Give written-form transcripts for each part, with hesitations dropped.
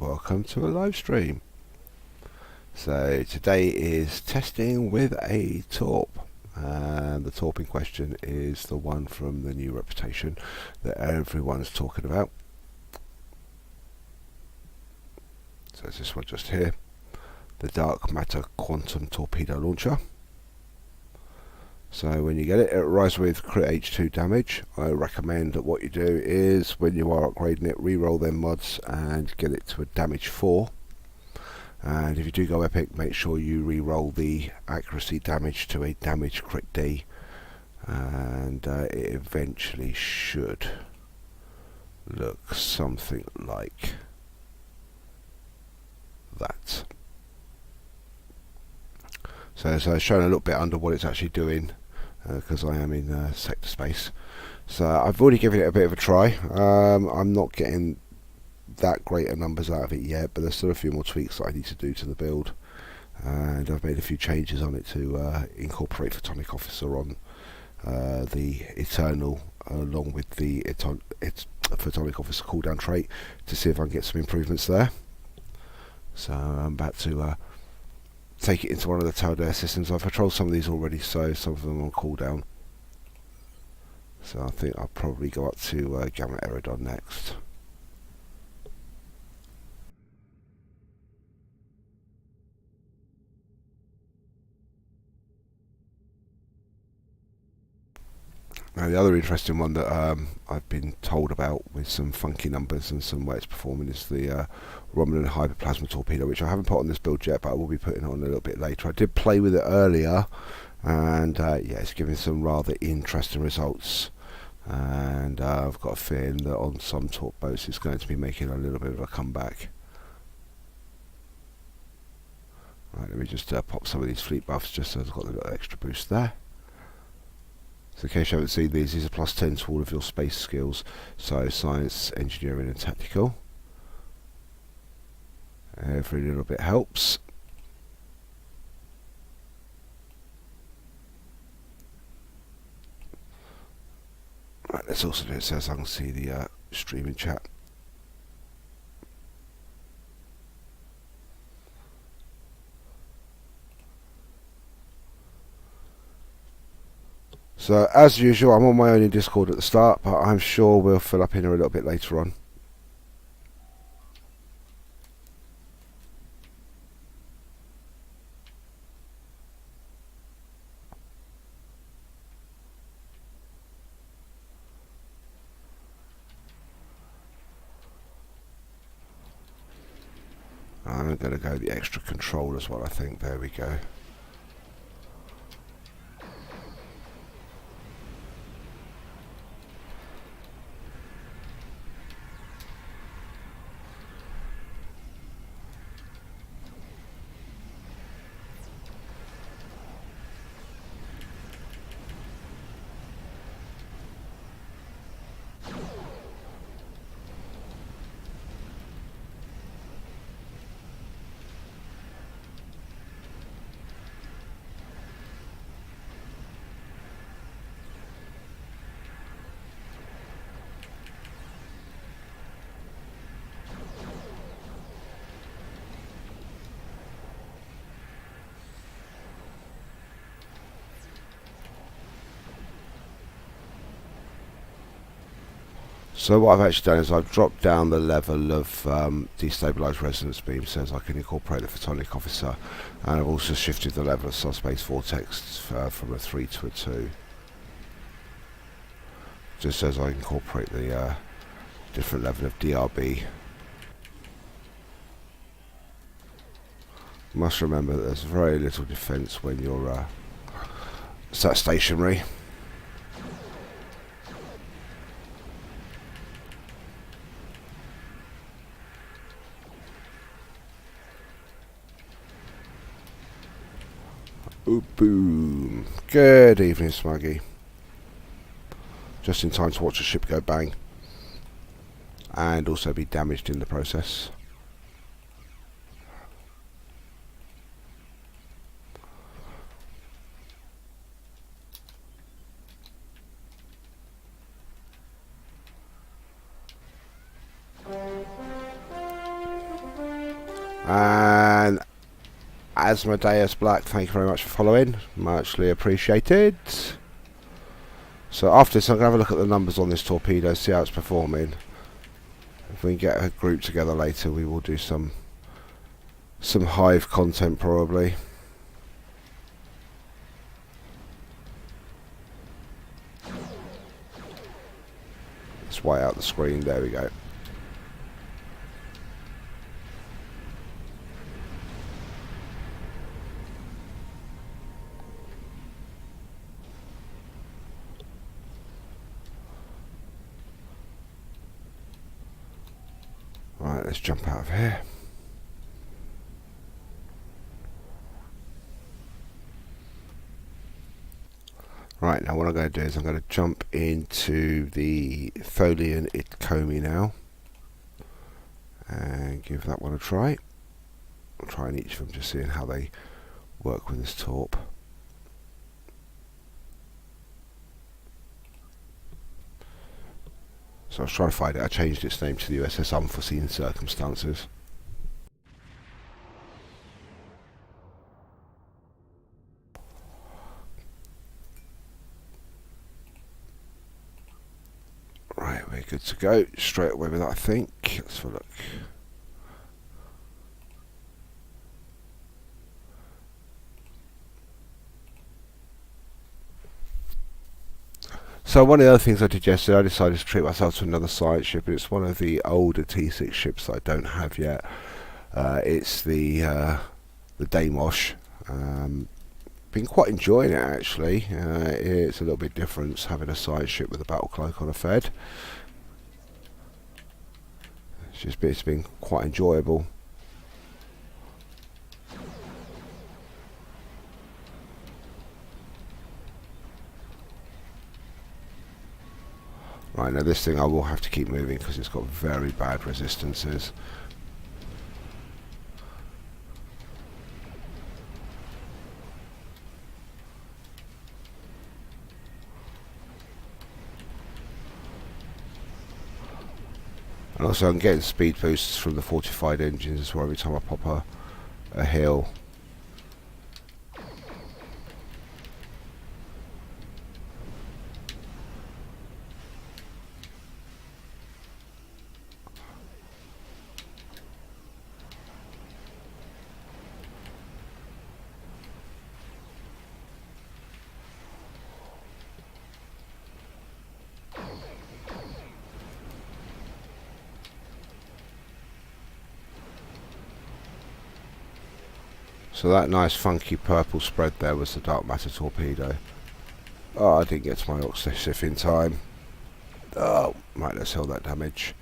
welcome to a live stream. So today is testing with a torp, and the torp in question is the one from the new reputation that everyone's talking about. So it's this one just here, the dark matter quantum torpedo launcher. So when you get it, it arrives with crit H2 damage. I recommend that what you do is, when you are upgrading it, re-roll them mods and get it to a damage 4. And if you do go epic, make sure you re-roll the accuracy damage to a damage crit D. And it eventually should look something like that. So as I've shown a little bit under what it's actually doing, because I am in sector space. So I've already given it a bit of a try. I'm not getting that great of numbers out of it yet, but there's still a few more tweaks that I need to do to the build, and I've made a few changes on it to incorporate Photonic Officer on the Eternal, along with the Photonic Officer cooldown trait, to see if I can get some improvements there. So I'm about to take it into one of the Taldare systems. I've patrolled some of these already, so some of them on cooldown. So I think I'll probably go up to Gamma Eridon next. Now the other interesting one that I've been told about with some funky numbers and some way it's performing is the Romulan Hyperplasma Torpedo, which I haven't put on this build yet, but I will be putting on a little bit later. I did play with it earlier, and yeah, it's giving some rather interesting results. And I've got a feeling that on some torp boats it's going to be making a little bit of a comeback. Right, let me just pop some of these fleet buffs just so I've got a little extra boost there. So in case you haven't seen these are +10 to all of your space skills, so science, engineering and tactical. Every little bit helps. Right, let's also do it so I can see the streaming chat. So as usual, I'm on my own in Discord at the start, but I'm sure we'll fill up in here a little bit later on. I'm going to go the extra control as well, I think. There we go. So what I've actually done is I've dropped down the level of destabilised resonance beam so as I can incorporate the Photonic Officer, and I've also shifted the level of subspace vortex from a 3 to a 2, just as I incorporate the different level of DRB. You must remember that there's very little defence when you're sat stationary. Ooh, boom. Good evening, Smuggy. Just in time to watch a ship go bang. And also be damaged in the process. And Asmodeus Black, thank you very much for following. Muchly appreciated. So after this, I'm going to have a look at the numbers on this torpedo, see how it's performing. If we can get a group together later, we will do some Hive content probably. Let's white out the screen. There we go. Right, let's jump out of here. Right, now what I'm going to do is I'm going to jump into the Tholian Itkomi now and give that one a try. I'm trying each of them, just seeing how they work with this torp. So I was trying to find it. I changed its name to the USS Unforeseen Circumstances. Right, we're good to go. Straight away with that, I think. Let's have a look. So one of the other things I did yesterday, I decided to treat myself to another science ship, and it's one of the older T6 ships that I don't have yet. It's the Damosh. Been quite enjoying it actually. It's a little bit different having a science ship with a battle cloak on a Fed. It's been quite enjoyable. Right, now this thing I will have to keep moving because it's got very bad resistances. And also I'm getting speed boosts from the fortified engines as well every time I pop a hill. So that nice funky purple spread there was the dark matter torpedo. Oh, I didn't get to my Oxysif in time. Oh, right, let's heal that damage.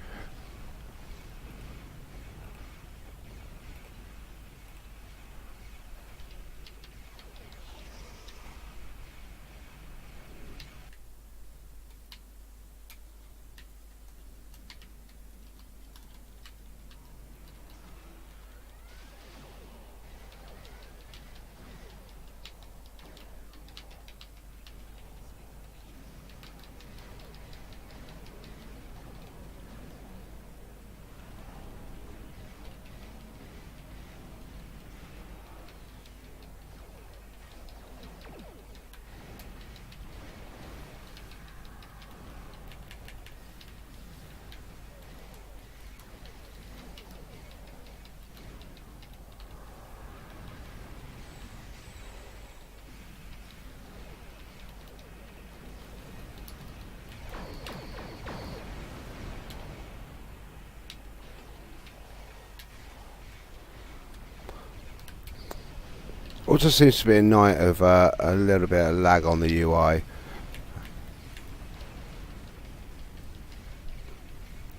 Also seems to be a night of a little bit of lag on the UI.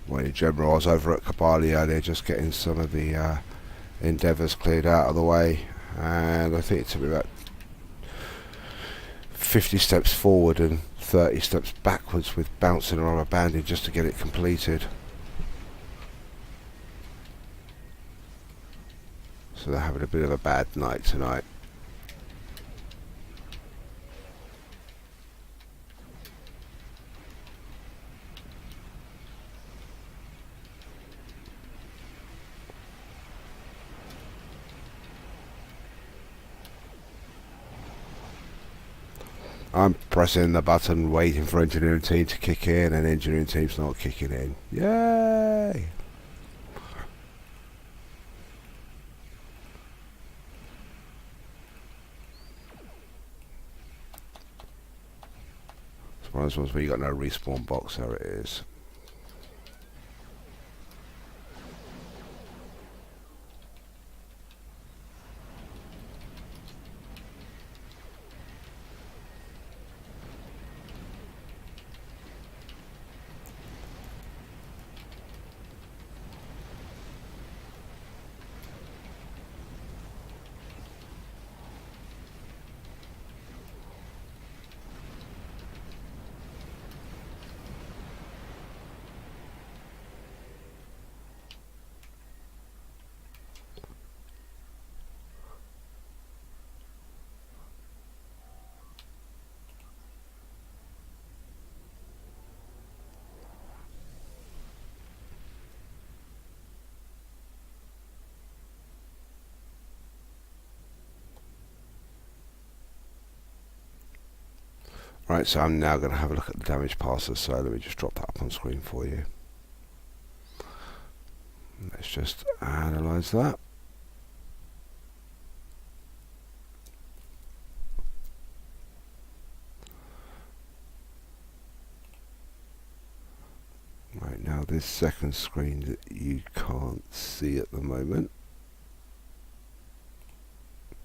Well, in general, I was over at Kabali earlier just getting some of the endeavours cleared out of the way, and I think it took me about 50 steps forward and 30 steps backwards with bouncing around a bandit just to get it completed. So they're having a bit of a bad night tonight. I'm pressing the button waiting for engineering team to kick in, and engineering team's not kicking in. Yay! It's one of those ones where you got no respawn box. There it is. Right, so I'm now going to have a look at the damage passes, so let me just drop that up on screen for you. Let's just analyse that. Right, now this second screen that you can't see at the moment,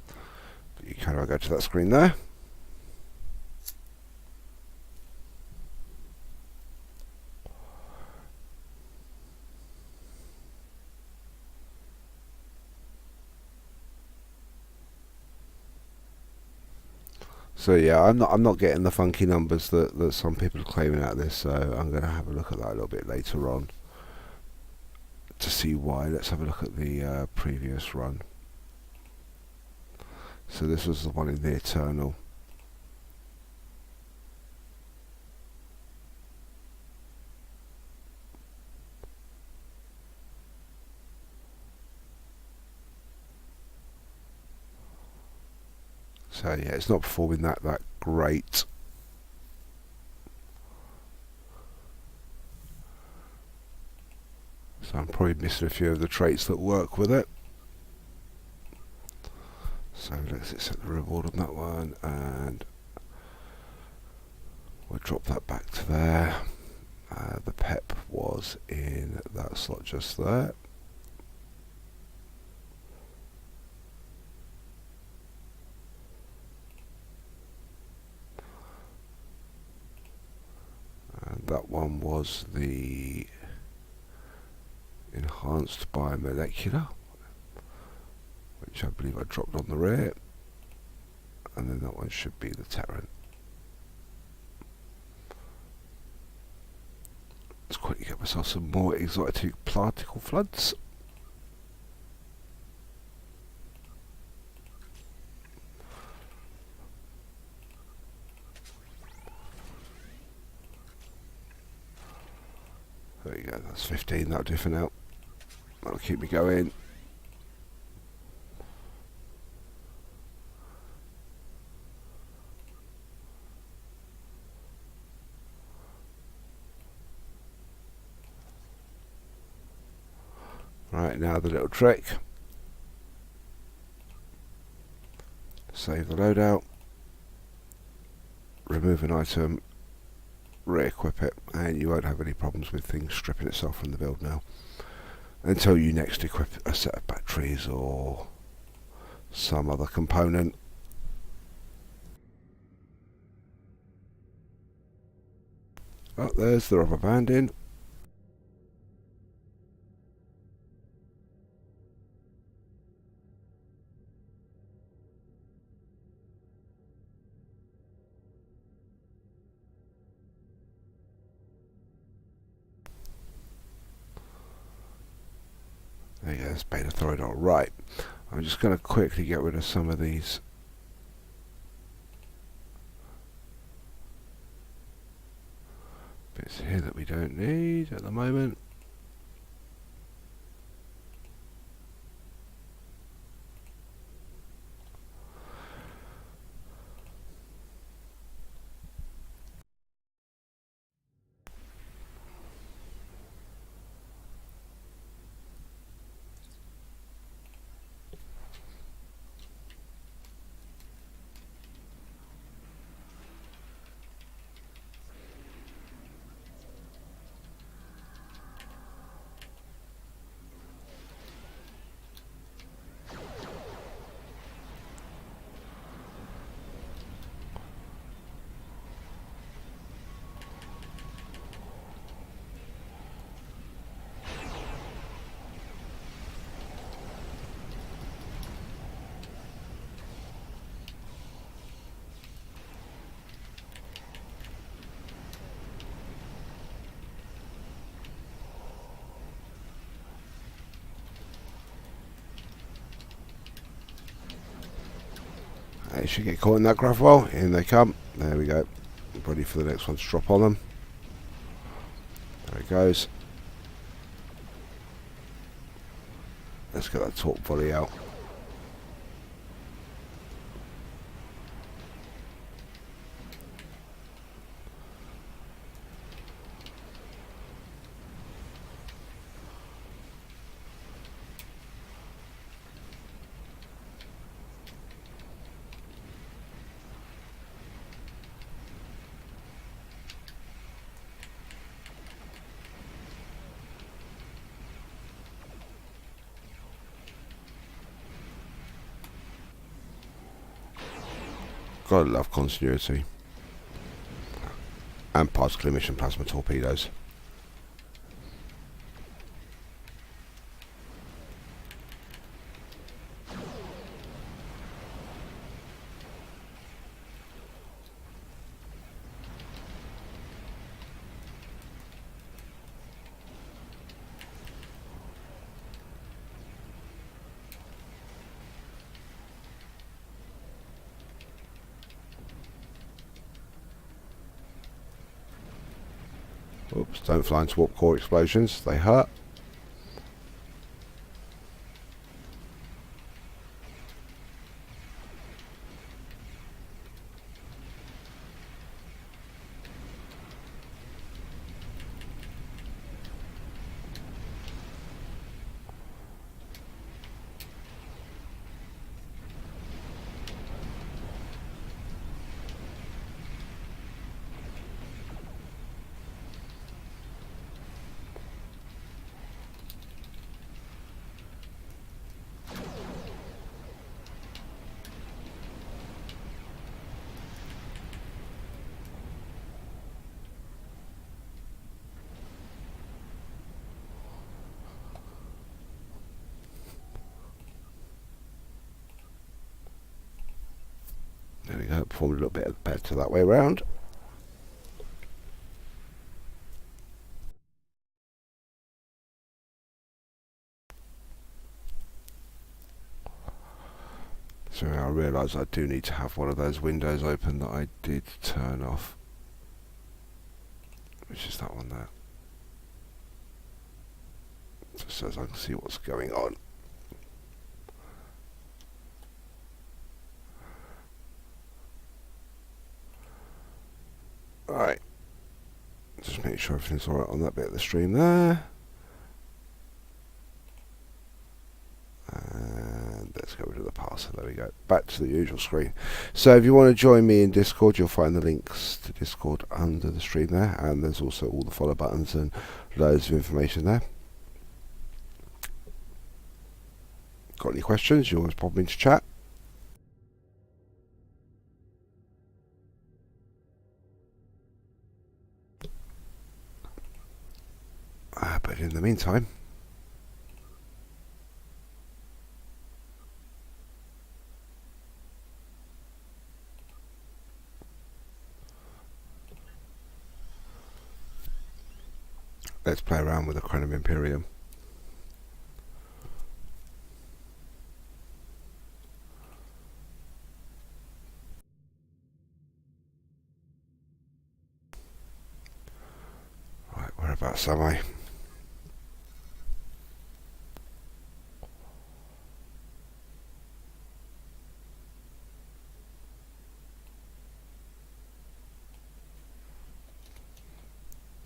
but you can go to that screen there. So yeah, I'm not getting the funky numbers that some people are claiming out of this, so I'm going to have a look at that a little bit later on to see why. Let's have a look at the previous run. So this was the one in the Eternal. So yeah, it's not performing that great. So I'm probably missing a few of the traits that work with it. So let's set the reward on that one, and we'll drop that back to there. The pep was in that slot just there. And that one was the enhanced biomolecular, which I believe I dropped on the rear, and then that one should be the Terran. Let's quickly get myself some more exotic particle floods. There you go, that's 15, that'll do for now. That'll keep me going. Right, now the little trick. Save the loadout. Remove an item. Re-equip it, and you won't have any problems with things stripping itself from the build now until you next equip a set of batteries or some other component. Oh, there's the rubber banding. There you go, there's beta thyroidol. Right, I'm just going to quickly get rid of some of these bits here that we don't need at the moment. They should get caught in that grav well. In they come. There we go. Ready for the next one to drop on them. There it goes. Let's get that torp volley out. Gotta love continuity. And particle emission plasma torpedoes. Oops, don't fly into warp core explosions, they hurt. There we go, performed a little bit better that way around. So I realise I do need to have one of those windows open that I did turn off. Which is that one there. Just so as I can see what's going on. Alright. Just make sure everything's alright on that bit of the stream there. And let's go rid of the parser. There we go. Back to the usual screen. So if you want to join me in Discord, you'll find the links to Discord under the stream there. And there's also all the follow buttons and loads of information there. Got any questions? You always pop into chat. But in the meantime, let's play around with the Chronom Imperium. Right, whereabouts am I?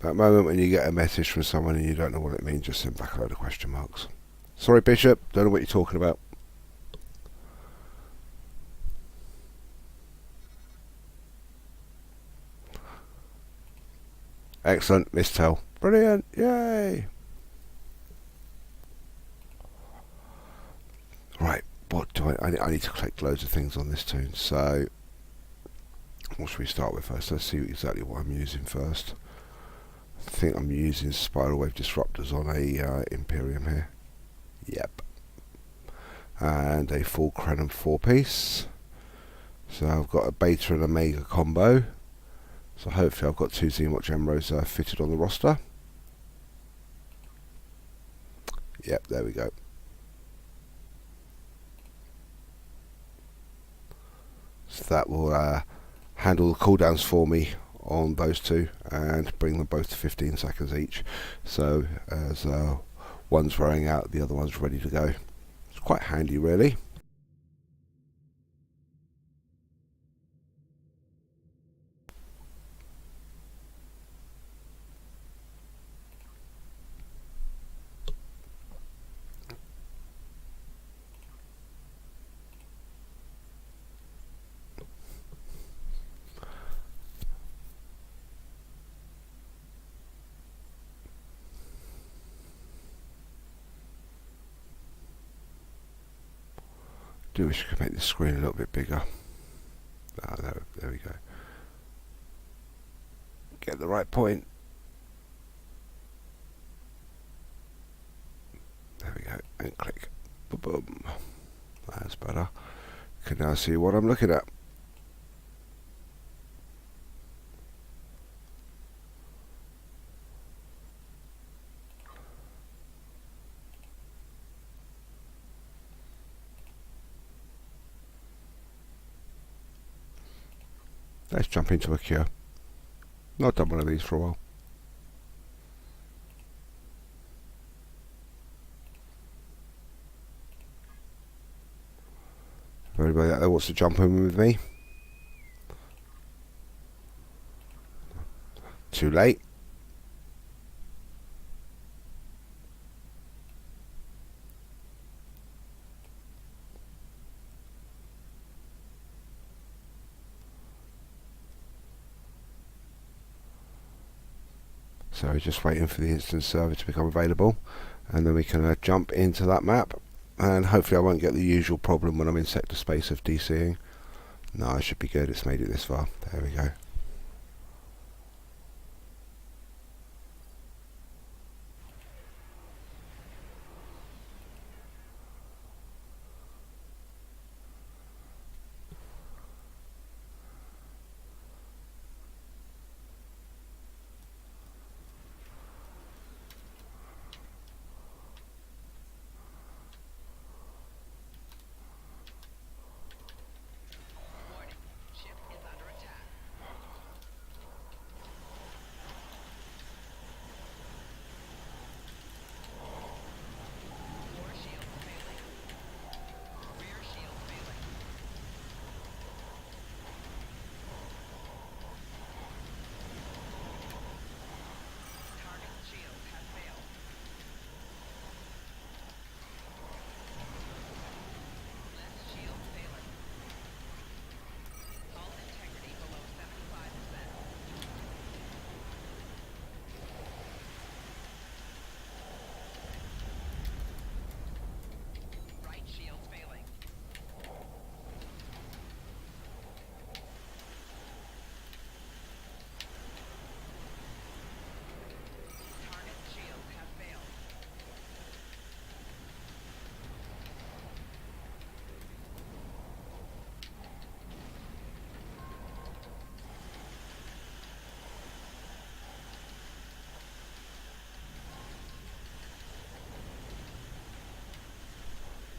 That moment when you get a message from someone and you don't know what it means, just send back a load of question marks. Sorry, Bishop, don't know what you're talking about. Excellent, mistel. Brilliant, yay! Right, what do I need to collect loads of things on this tune, so what should we start with first? Let's see exactly what I'm using first. I think I'm using spiral wave disruptors on a Imperium here. Yep. And a full Chronom 4-piece. So I've got a Beta and Omega combo. So hopefully I've got 2 Xenomorph Gemros fitted on the roster. Yep, there we go. that will handle the cooldowns for me on those two and bring them both to 15 seconds each. So as one's wearing out, the other one's ready to go. It's quite handy, really. I do wish I could make the screen a little bit bigger. There we go. Get the right point. There we go, and click. Boom. That's better. Can now see what I'm looking at. Let's jump into a cure. Not done one of these for a while. For anybody out there wants to jump in with me. Too late. So we're just waiting for the instance server to become available, and then we can jump into that map, and hopefully I won't get the usual problem when I'm in sector space of DCing. No, I should be good. It's made it this far. There we go.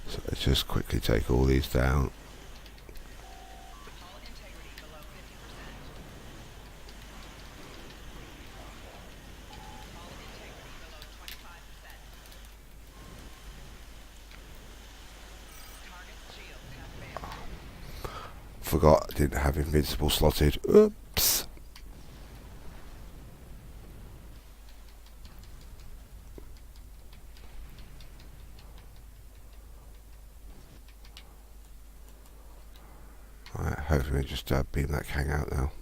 So let's just quickly take all these down. Forgot I didn't have invincible slotted. Oops. Alright, hopefully we just beam that Kang out now.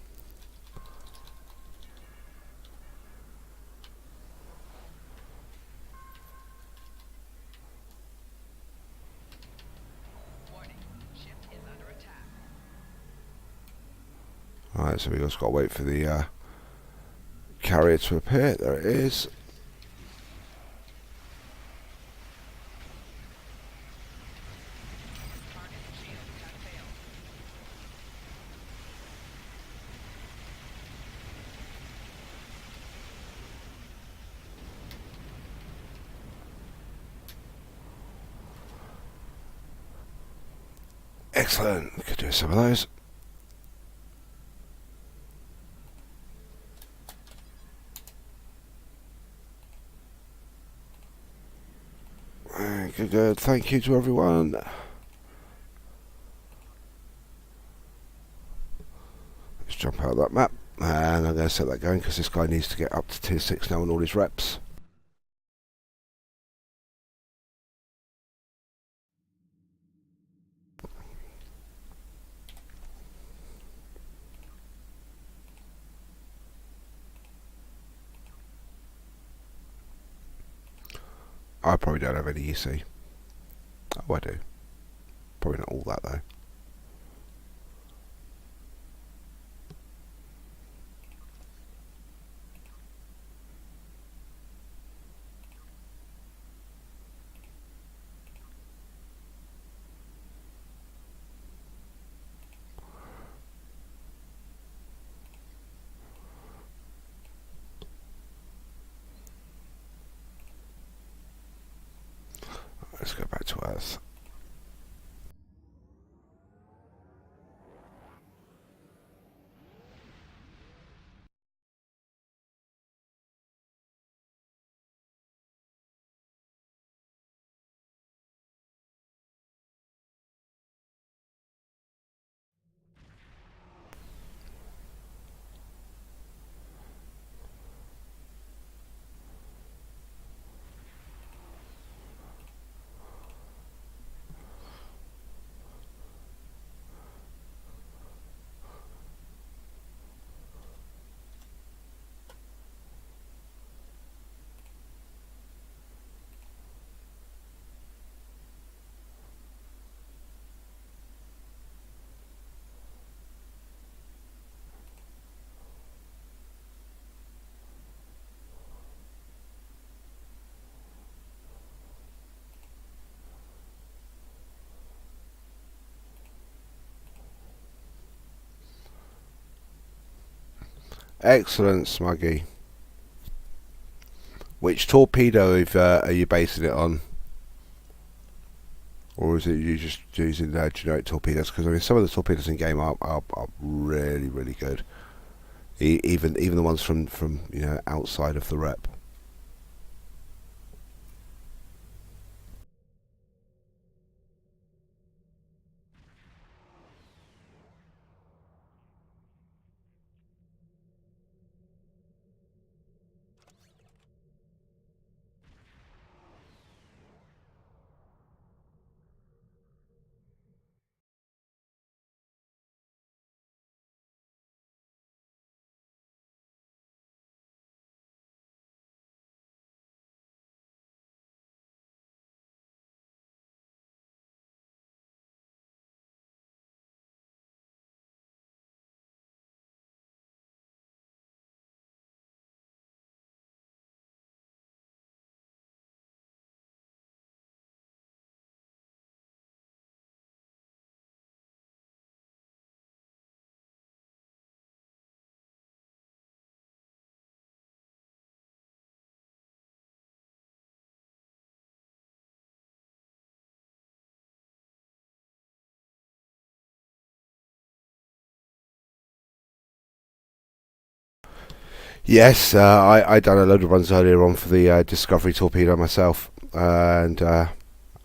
Alright, so we just got to wait for the carrier to appear. There it is. Excellent. We could do some of those. Good. Thank you to everyone. Let's jump out of that map. And I'm going to set that going because this guy needs to get up to tier 6 now on all his reps. I probably don't have any EC. Oh, I do. Probably not all that though. Let's go back to Earth. Excellent, Smuggy. Which torpedo are you basing it on? Or is it you just using generic torpedoes? Because I mean, some of the torpedoes in game are really, really good. Even the ones from outside of the rep. Yes, I done a load of runs earlier on for the Discovery torpedo myself, and I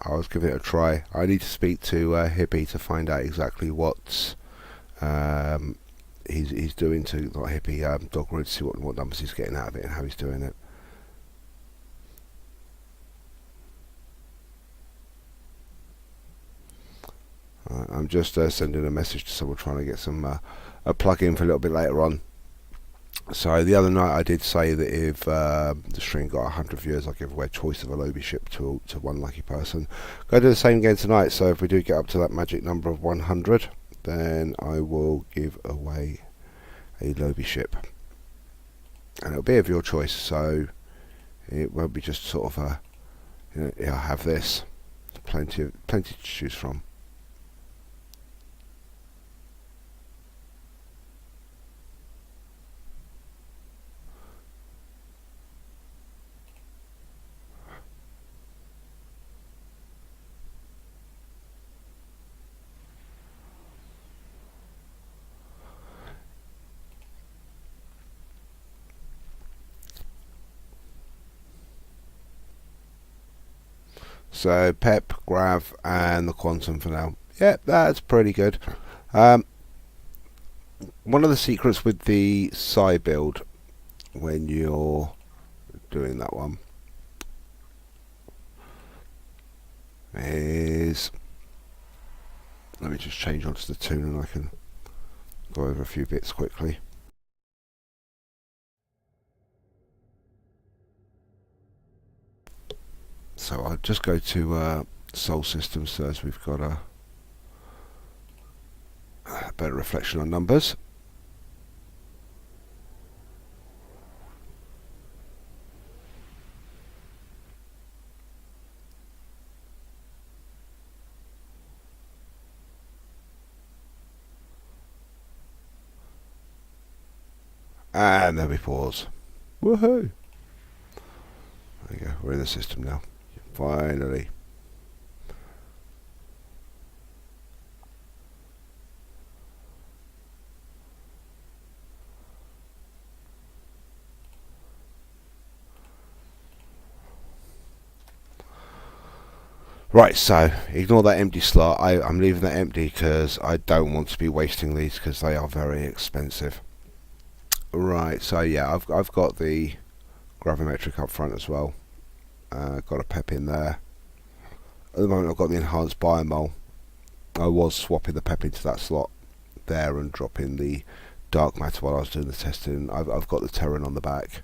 was giving it a try. I need to speak to Hippie to find out exactly what he's doing to Hippie Dogwood, see what numbers he's getting out of it and how he's doing it. I'm just sending a message to someone trying to get some a plug-in for a little bit later on. So the other night I did say that if the stream got 100 viewers, I'll give away a choice of a Lobby ship to one lucky person. Go do the same again tonight. So if we do get up to that magic number of 100, then I will give away a Lobby ship, and it'll be of your choice. So it won't be just sort of a, I have this, plenty to choose from. So pep, grav, and the quantum for now. Yeah, that's pretty good. One of the secrets with the psi build when you're doing that one is, let me just change onto the tune and I can go over a few bits quickly. So I'll just go to Sol Systems so as we've got a better reflection on numbers. And then we pause. Woohoo! There you go, we're in the system now. Finally. Right, so ignore that empty slot. I'm leaving that empty because I don't want to be wasting these because they are very expensive. Right, so yeah, I've got the gravimetric up front as well. Got a pep in there. At the moment I've got the enhanced biomol. I was swapping the pep into that slot there and dropping the dark matter while I was doing the testing. I've got the Terran on the back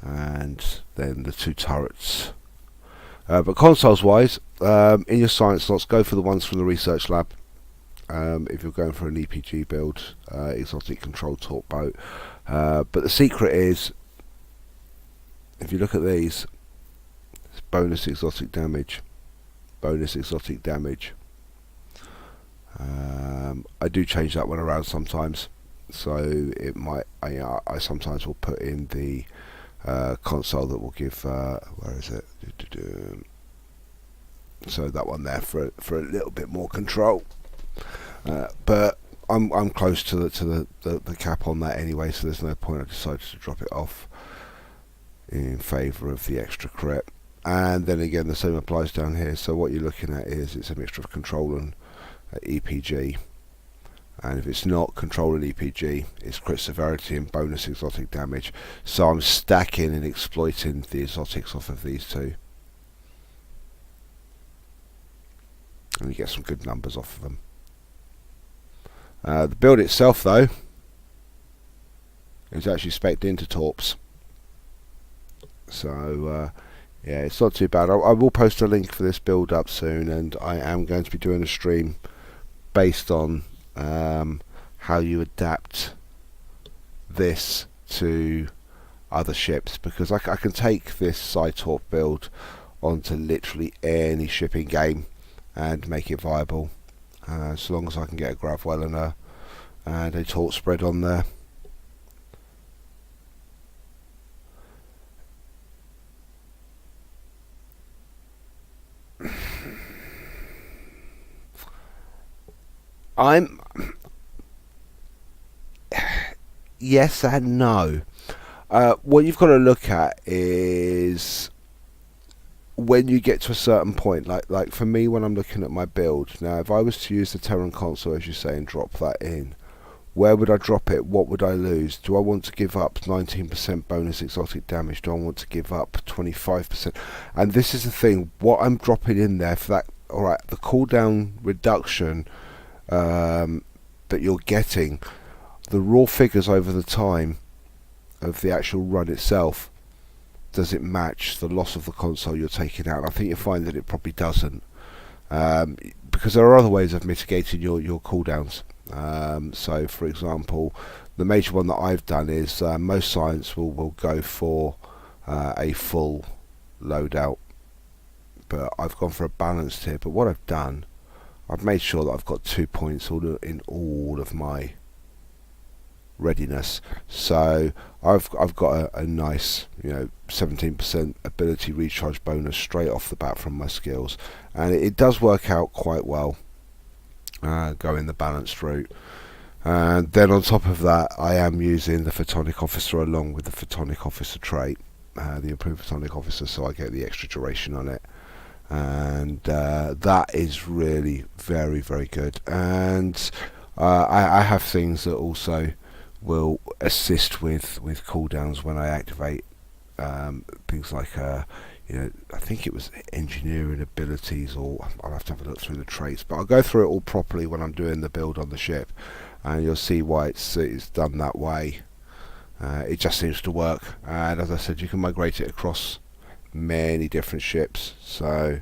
and then the two turrets. But consoles wise, in your science slots, go for the ones from the research lab. If you're going for an EPG build, exotic control torp boat. But the secret is, if you look at these, it's bonus exotic damage, bonus exotic damage. I do change that one around sometimes, so it might. I sometimes will put in the console that will give. Where is it? So that one there for a little bit more control. But I'm close to the cap on that anyway, so there's no point. I decided to drop it off in favour of the extra crit. And then again, the same applies down here. So what you're looking at is it's a mixture of control and EPG. And if it's not control and EPG, it's crit severity and bonus exotic damage. So I'm stacking and exploiting the exotics off of these two. And you get some good numbers off of them. The build itself, though, is actually spec'd into torps. So, yeah, it's not too bad. I will post a link for this build up soon, and I am going to be doing a stream based on how you adapt this to other ships, because I can take this Cytorp build onto literally any ship in game and make it viable, as long as I can get a grav well and a torp spread on there. I'm yes and no. What you've got to look at is when you get to a certain point, like for me when I'm looking at my build now, if I was to use the Terran console as you say and drop that in, where would I drop it? What would I lose? Do I want to give up 19% bonus exotic damage? Do I want to give up 25%? And this is the thing, what I'm dropping in there for that, alright, the cooldown reduction that you're getting, the raw figures over the time of the actual run itself, does it match the loss of the console you're taking out? And I think you'll find that it probably doesn't, because there are other ways of mitigating your cooldowns. So for example, the major one that I've done is most science will go for a full loadout, but I've gone for a balanced here. But what I've done, I've made sure that I've got 2 points in all of my readiness. So I've got a nice 17% ability recharge bonus straight off the bat from my skills, and it does work out quite well going the balanced route. And then on top of that, I am using the Photonic Officer along with the Photonic Officer trait, the improved Photonic Officer, so I get the extra duration on it. and that is really very, very good. And I have things that also will assist with cooldowns when I activate things like I think it was engineering abilities, or I'll have to have a look through the traits, but I'll go through it all properly when I'm doing the build on the ship, and you'll see why it's done that way. It just seems to work, and as I said, you can migrate it across many different ships. So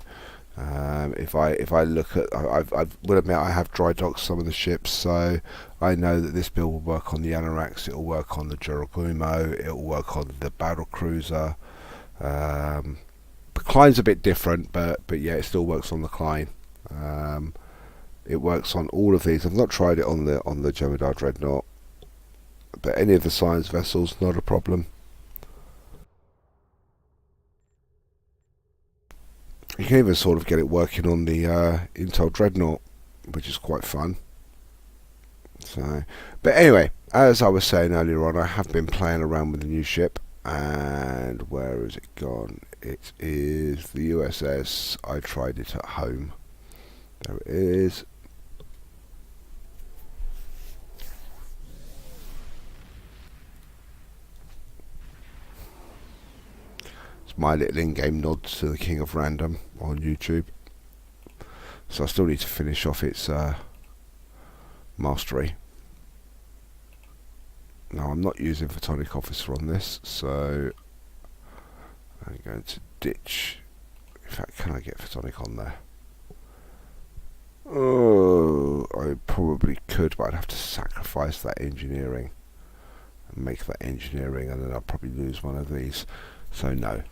if I look at, I will admit I have dry docked some of the ships, so I know that this build will work on the Anoraks, it will work on the Jorogumo, it will work on the battle cruiser. The Klein's a bit different, but yeah, it still works on the Klein. It works on all of these. I've not tried it on the Jem'Hadar Dreadnought, but any of the science vessels, not a problem. You can even sort of get it working on the Intel Dreadnought, which is quite fun. So, but anyway, as I was saying earlier on, I have been playing around with the new ship, and where has it gone? It is the USS. I tried it at home. There it is. It's my little in-game nod to the King of Random on YouTube. So I still need to finish off its mastery. Now I'm not using Photonic Officer on this, so I'm going to ditch. In fact, can I get Photonic on there? Oh, I probably could, but I'd have to sacrifice that engineering and make that engineering, and then I'll probably lose one of these. So no.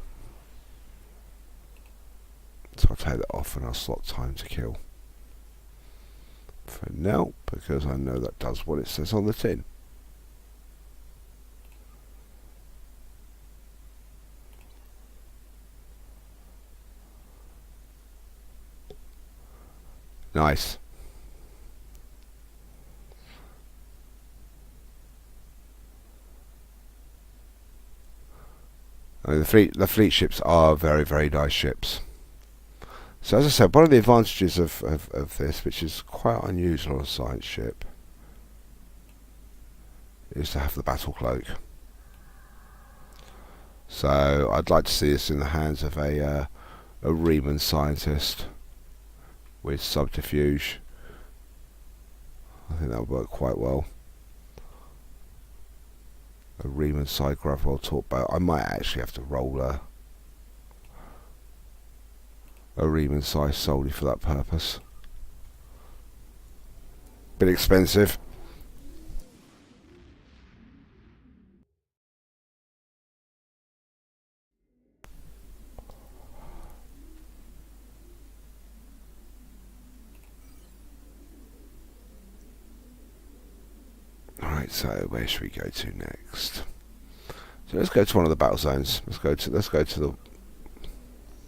So I'll take that off and I'll slot time to kill for now, because I know that does what it says on the tin. Nice. I mean, the fleet ships are very, very nice ships. So as I said, one of the advantages of this, which is quite unusual on a science ship, is to have the battle cloak. So I'd like to see this in the hands of a Riemann scientist with subterfuge. I think that would work quite well. A Riemann side gravwell torpedo. I might actually have to roll a Riemann size solely for that purpose. Bit expensive. Alright, so where should we go to next? So let's go to one of the battle zones. Let's go to the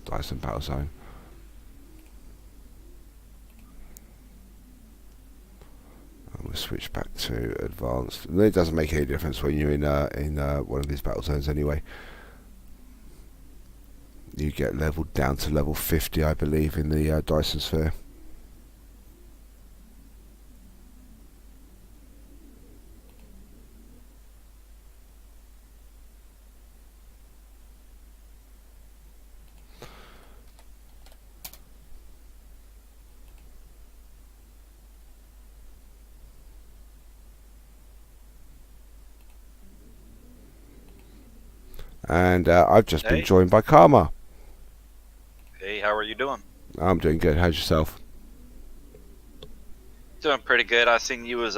Dyson battle zone. And we'll switch back to advanced. And it doesn't make any difference when you're in one of these battle zones anyway. You get leveled down to level 50, I believe, in the Dyson sphere. And I've just been joined by Karma. Hey, how are you doing? I'm doing good. How's yourself? Doing pretty good. I seen you was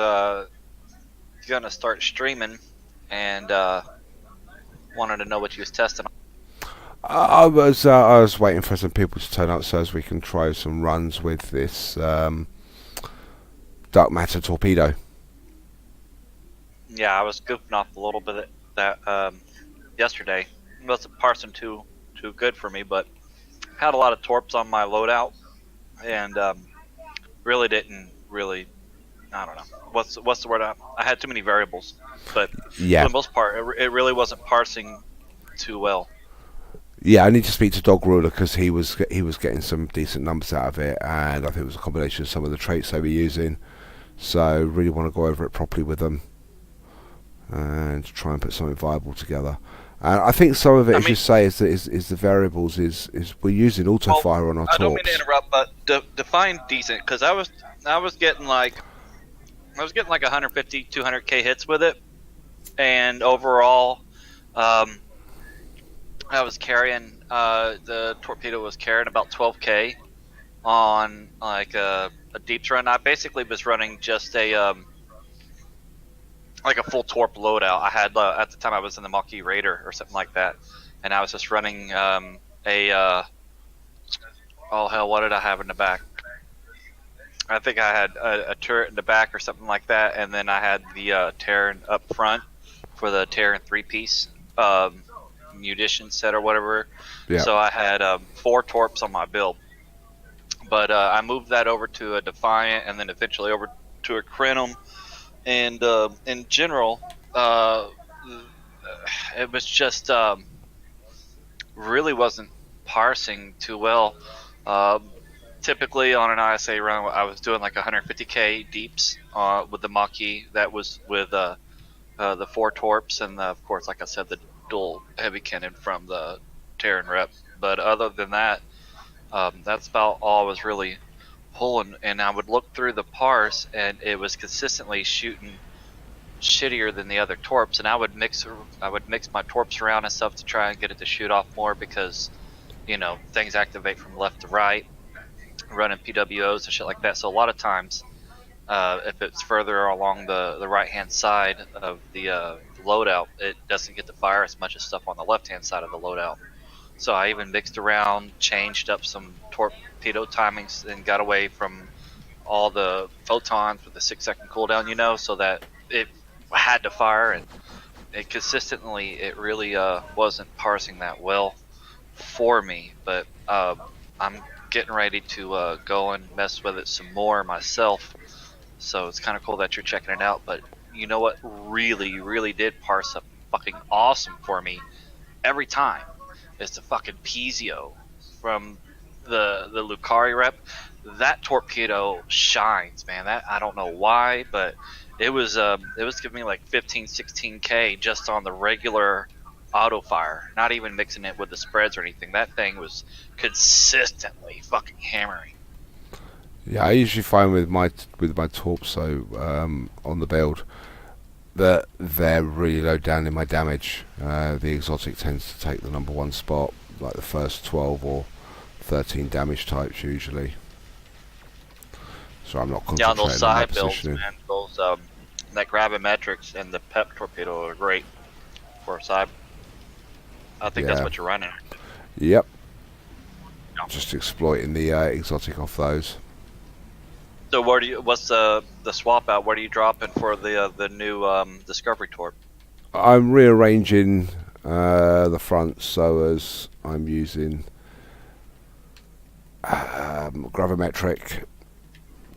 gonna start streaming, and wanted to know what you was testing. I was waiting for some people to turn up so as we can try some runs with this dark matter torpedo. Yeah, I was goofing off a little bit at that yesterday. It wasn't parsing too good for me, but had a lot of torps on my loadout, and really didn't really. I don't know what's the word. I had too many variables, but yeah, for the most part, it really wasn't parsing too well. Yeah, I need to speak to Dog Ruler because he was getting some decent numbers out of it, and I think it was a combination of some of the traits they were using. So really want to go over it properly with them and try and put something viable together. And I think some of it, I as you mean, say, is the variables is we're using auto well, fire on our I don't mean to torps. interrupt, but define decent because I was getting like 150, 200k hits with it, and overall, um, I was carrying the torpedo was carrying about 12k on like a deep run. I basically was running just a like a full torp loadout. I had at the time I was in the Mach-E Raider or something like that, and I was just running a oh hell, what did I have in the back? I think I had a turret in the back or something like that, and then I had the Terran up front for the Terran three-piece munition set or whatever. Yeah, So I had 4 torps on my build, but I moved that over to a Defiant, and then eventually over to a Crenum. And in general, it was just really wasn't parsing too well. Um, Typically on an ISA run, I was doing like 150k deeps with the Mach-E. That was with the 4 torps, and of course, like I said, the dual heavy cannon from the Terran rep. But other than that, that's about all I was really pulling. And I would look through the parse, and it was consistently shooting shittier than the other torps. And I would mix my torps around and stuff to try and get it to shoot off more because things activate from left to right, running PWOs and shit like that. So a lot of times, if it's further along the right hand side of the loadout, it doesn't get to fire as much as stuff on the left hand side of the loadout. So I even mixed around, changed up some torpedo timings, and got away from all the photons with the 6-second cooldown, so that it had to fire, and it really wasn't parsing that well for me. But I'm getting ready to go and mess with it some more myself. So it's kind of cool that you're checking it out. But you know what really, really did parse up fucking awesome for me every time is the fucking Pizio from the Lucari rep. That torpedo shines, man. That I don't know why, but it was giving me like 15, 16k just on the regular auto fire, not even mixing it with the spreads or anything. That thing was consistently fucking hammering. yeah. I usually find with my torps, so on the build, that they're really low down in my damage. The exotic tends to take the number one spot, like the first 12 or 13 damage types usually. So I'm not Yeah, on those concentrating on my side builds, positioning. man, those that gravimetrics and the PEP torpedo are great for a side. I think that's Yeah. what you're running. Yep. Yeah. Just exploiting the exotic off those. So what's the swap out? What are you dropping for the new Discovery Torp? I'm rearranging the front so as I'm using gravimetric,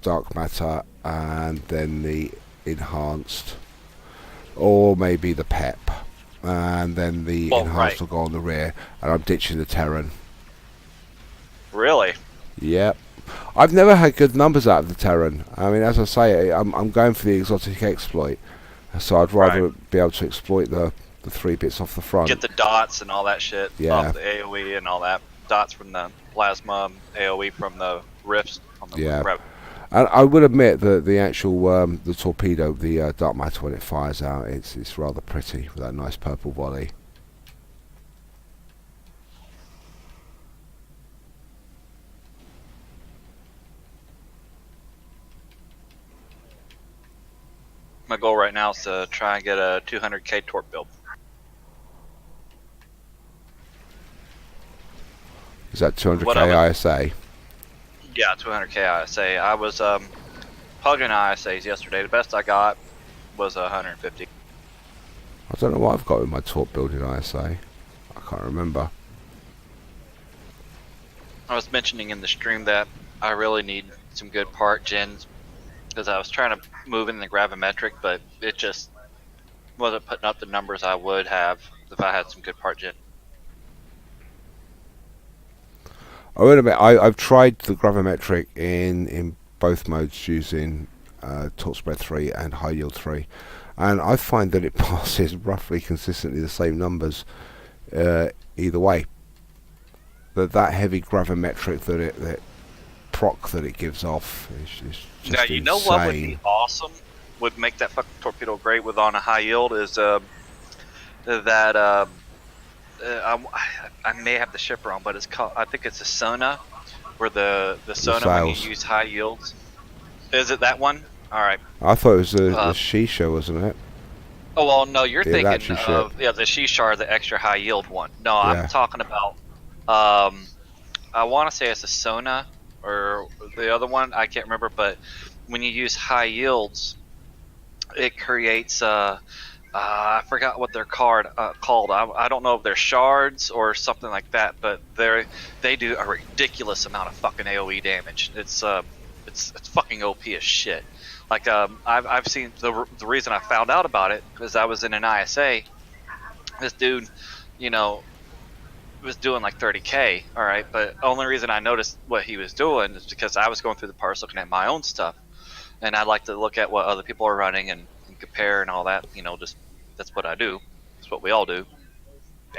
dark matter, and then the enhanced, or maybe the PEP, and then the Well, enhanced right. will go on the rear, and I'm ditching the Terran. Really? Yep. I've never had good numbers out of the Terran. I mean, as I say, I'm going for the exotic exploit, so I'd rather be able to exploit the 3 bits off the front. Get the dots and all that shit Yeah. off the AOE and all that. Dots from the plasma, AOE from the rifts on the Yeah. rev. And I will admit that the actual the torpedo, the dark matter when it fires out, it's rather pretty with that nice purple volley. My goal right now is to try and get a 200k torp build. Is that 200k What I ISA? Yeah, 200k ISA. I was plugging ISAs yesterday. The best I got was 150. I don't know what I've got with my torp building ISA. I can't remember. I was mentioning in the stream that I really need some good part gens because I was trying to move in the gravimetric, but it just wasn't putting up the numbers I would have if I had some good part gen. I will admit, I've tried the gravimetric in both modes using torque spread 3 and high yield 3, and I find that it passes roughly consistently the same numbers either way. But that heavy gravimetric that proc that it gives off is Now just you know what would be insane. awesome, would make that fucking torpedo great with on a high yield is that I may have the ship wrong, but it's called, I think it's a Sona, where the The Sona when you sails. use high yields. Is it that one? All right. I thought it was the Uh, shisha, wasn't it? oh well, no, you're Yeah, that thinking she ship. of the Shishar, the extra high yield one. No, I'm Yeah. talking about um, I want to say it's a Sona or the other one. I can't remember, but when you use high yields, it creates I forgot what they're called. I don't know if they're shards or something like that, but they do a ridiculous amount of fucking AOE damage. It's fucking OP as shit. Like I've seen the reason I found out about it is I was in an ISA. This dude, you know, was doing like 30k. All right, but only reason I noticed what he was doing is because I was going through the parts looking at my own stuff, and I like to look at what other people are running and compare and all that. You know, just that's what I do. That's what we all do.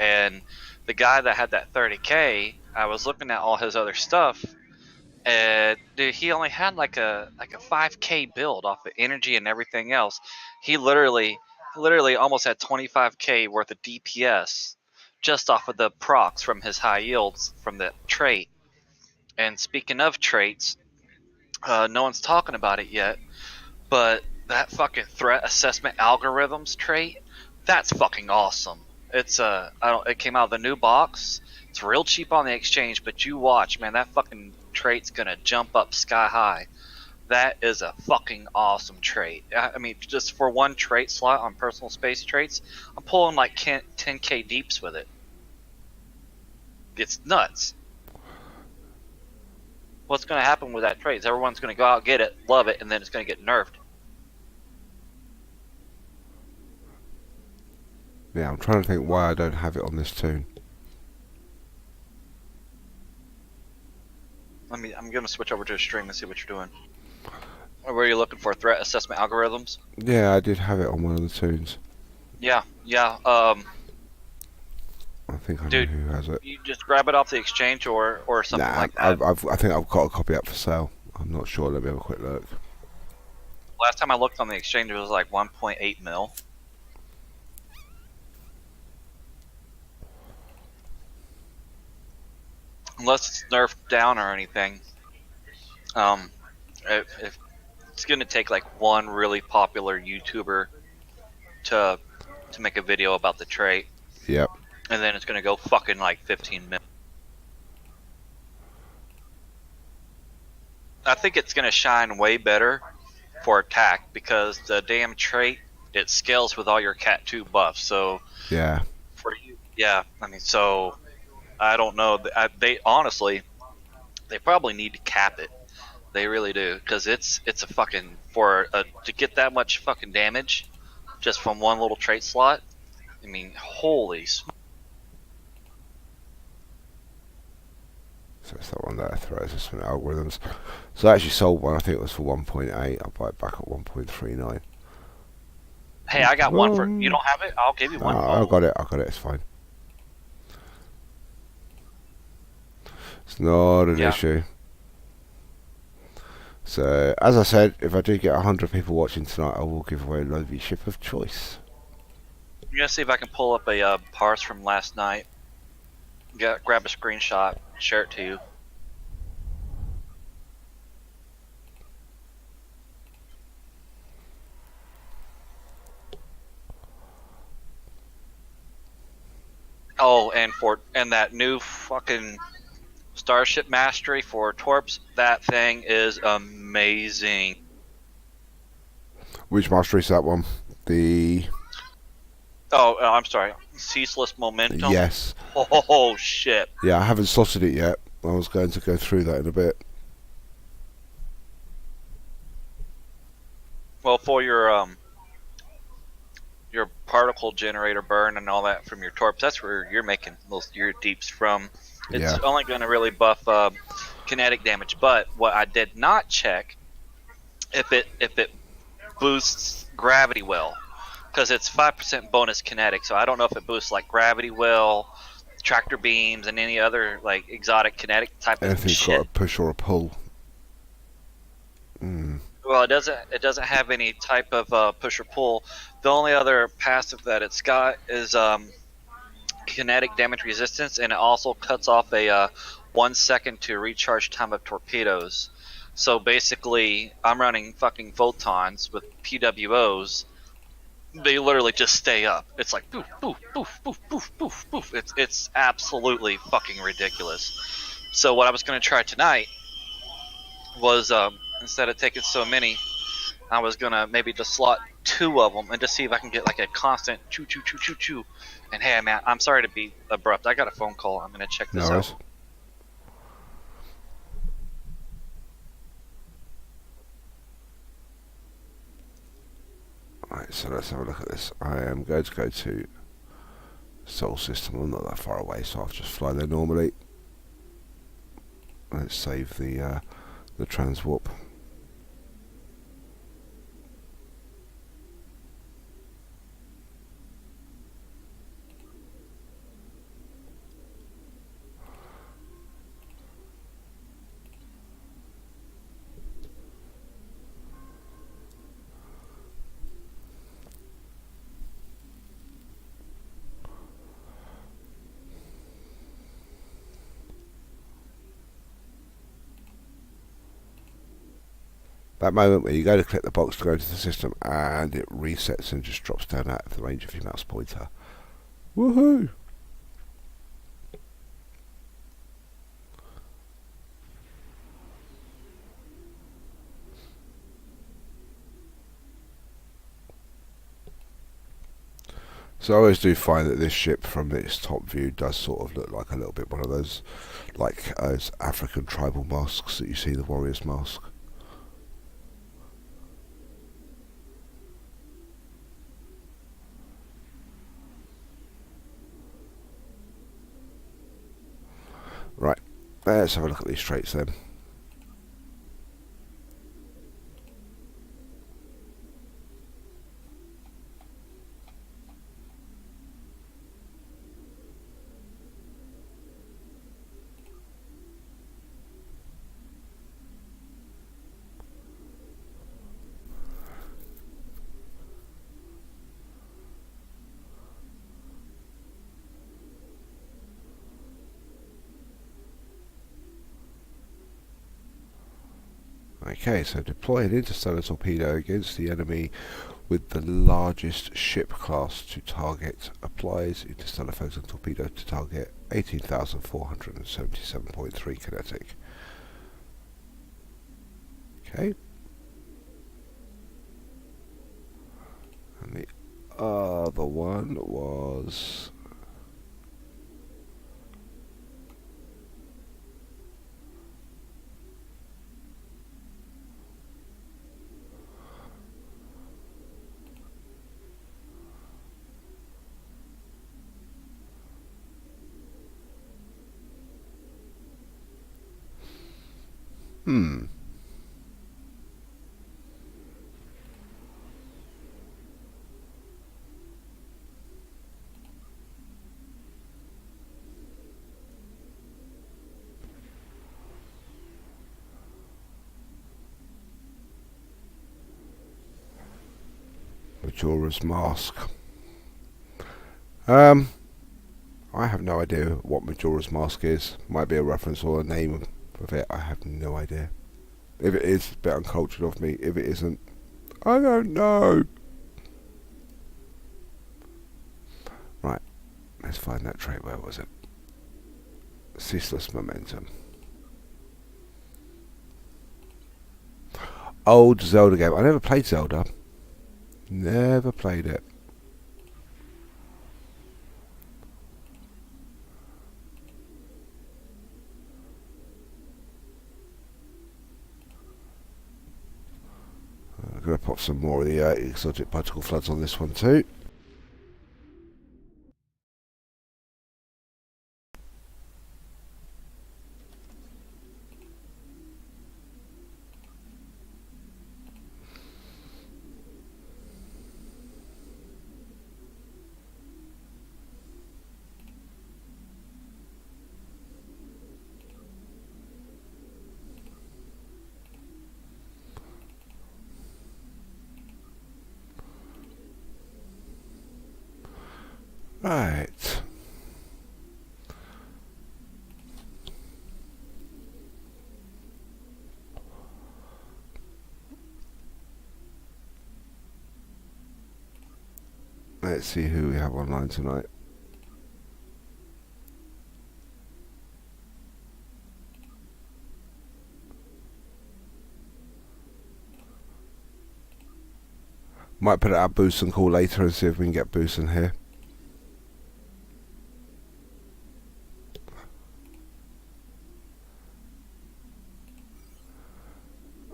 And the guy that had that 30k, I was looking at all his other stuff, and dude, he only had like a 5k build off of energy and everything else. He literally almost had 25k worth of DPS just off of the procs from his high yields from the trait. And speaking of traits, no one's talking about it yet, but that fucking threat assessment algorithms trait, that's fucking awesome. It's I don't. It came out of the new box. It's real cheap on the exchange, but you watch, man. That fucking trait's gonna jump up sky high. That is a fucking awesome trait. I mean, just for one trait slot on personal space traits, I'm pulling like 10k deeps with it. It's nuts. What's gonna happen with that trait is everyone's gonna go out, get it, love it, and then it's gonna get nerfed. Yeah, I'm trying to think why I don't have it on this tune. I'm gonna switch over to a stream and see what you're doing. Where are you looking for threat assessment algorithms? Yeah, I did have it on one of the tunes. Yeah, yeah. I think I know Dude, who has it. you just grab it off the exchange or something Nah, like that. I think I've got a copy up for sale. I'm not sure. Let me have a quick look. Last time I looked on the exchange, it was like 1.8 mil. Unless it's nerfed down or anything. If it's gonna take like one really popular YouTuber to make a video about the trait, Yep. and then it's gonna go fucking like 15 mil. I think it's gonna shine way better for attack because the damn trait, it scales with all your Cat 2 buffs. So Yeah. for you, yeah, I mean, so I don't know. They honestly, they probably need to cap it. They really do, because it's a fucking to get that much fucking damage just from one little trait slot. I mean, holy smoke. So it's that one there. Threat assessment algorithms. So I actually sold one. I think it was for 1.8. I'll buy it back at 1.39. Hey, I got one for you. Don't have it? I'll give you one. I got it. I got it. It's fine. It's not an issue. So, as I said, if I do get 100 people watching tonight, I will give away a Lovey ship of choice. I'm gonna see if I can pull up a parse from last night. Grab a screenshot, share it to you. Oh, and that new fucking Starship Mastery for Torps, that thing is amazing. Which mastery is that one? The... Oh, I'm sorry. Ceaseless Momentum. Yes. Oh, shit. Yeah, I haven't slotted it yet. I was going to go through that in a bit. Well, for your particle generator burn and all that from your torps, that's where you're making most of your deeps from. It's Yeah. only going to really buff kinetic damage. But what I did not check if it boosts gravity well, because it's 5% bonus kinetic. So I don't know if it boosts like gravity well, tractor beams, and any other like exotic kinetic type of Anything's got shit. a push or a pull. Mm. Well, it doesn't have any type of push or pull. The only other passive that it's got is kinetic damage resistance, and it also cuts off a 1 second to recharge time of torpedoes. So basically, I'm running fucking photons with PWOs. They literally just stay up. It's like poof, poof, poof, poof, poof, poof, poof. It's absolutely fucking ridiculous. So what I was gonna try tonight was instead of taking so many, I was gonna maybe just slot 2 of them and just see if I can get like a constant choo choo choo choo choo. And hey, man, I'm sorry to be abrupt. I got a phone call. I'm gonna check No this out. worries. Right, so let's have a look at this. I am going to go to Sol System. I'm not that far away, so I'll just fly there normally. Let's save the transwarp. That moment where you go to click the box to go into the system and it resets and just drops down out of the range of your mouse pointer. Woohoo! So I always do find that this ship from its top view does sort of look like a little bit one of those, like those African tribal masks that you see, the warrior's mask. Right, let's have a look at these traits then. Okay, so deploy an interstellar torpedo against the enemy with the largest ship class to target. Applies interstellar photon torpedo to target 18,477.3 kinetic. Okay. And the other one was... Hmm. Majora's Mask. I have no idea what Majora's Mask is. Might be a reference or a name of it. I have no idea. If it is, a bit uncultured of me. If it isn't, I don't know. Right, let's find that trait. Where was it? Ceaseless momentum. Old Zelda game. I never played Zelda. Never played it. I'm going to pop some more of the exotic particle floods on this one too. Right. Let's see who we have online tonight. Might put it out boost and call later and see if we can get boost in here.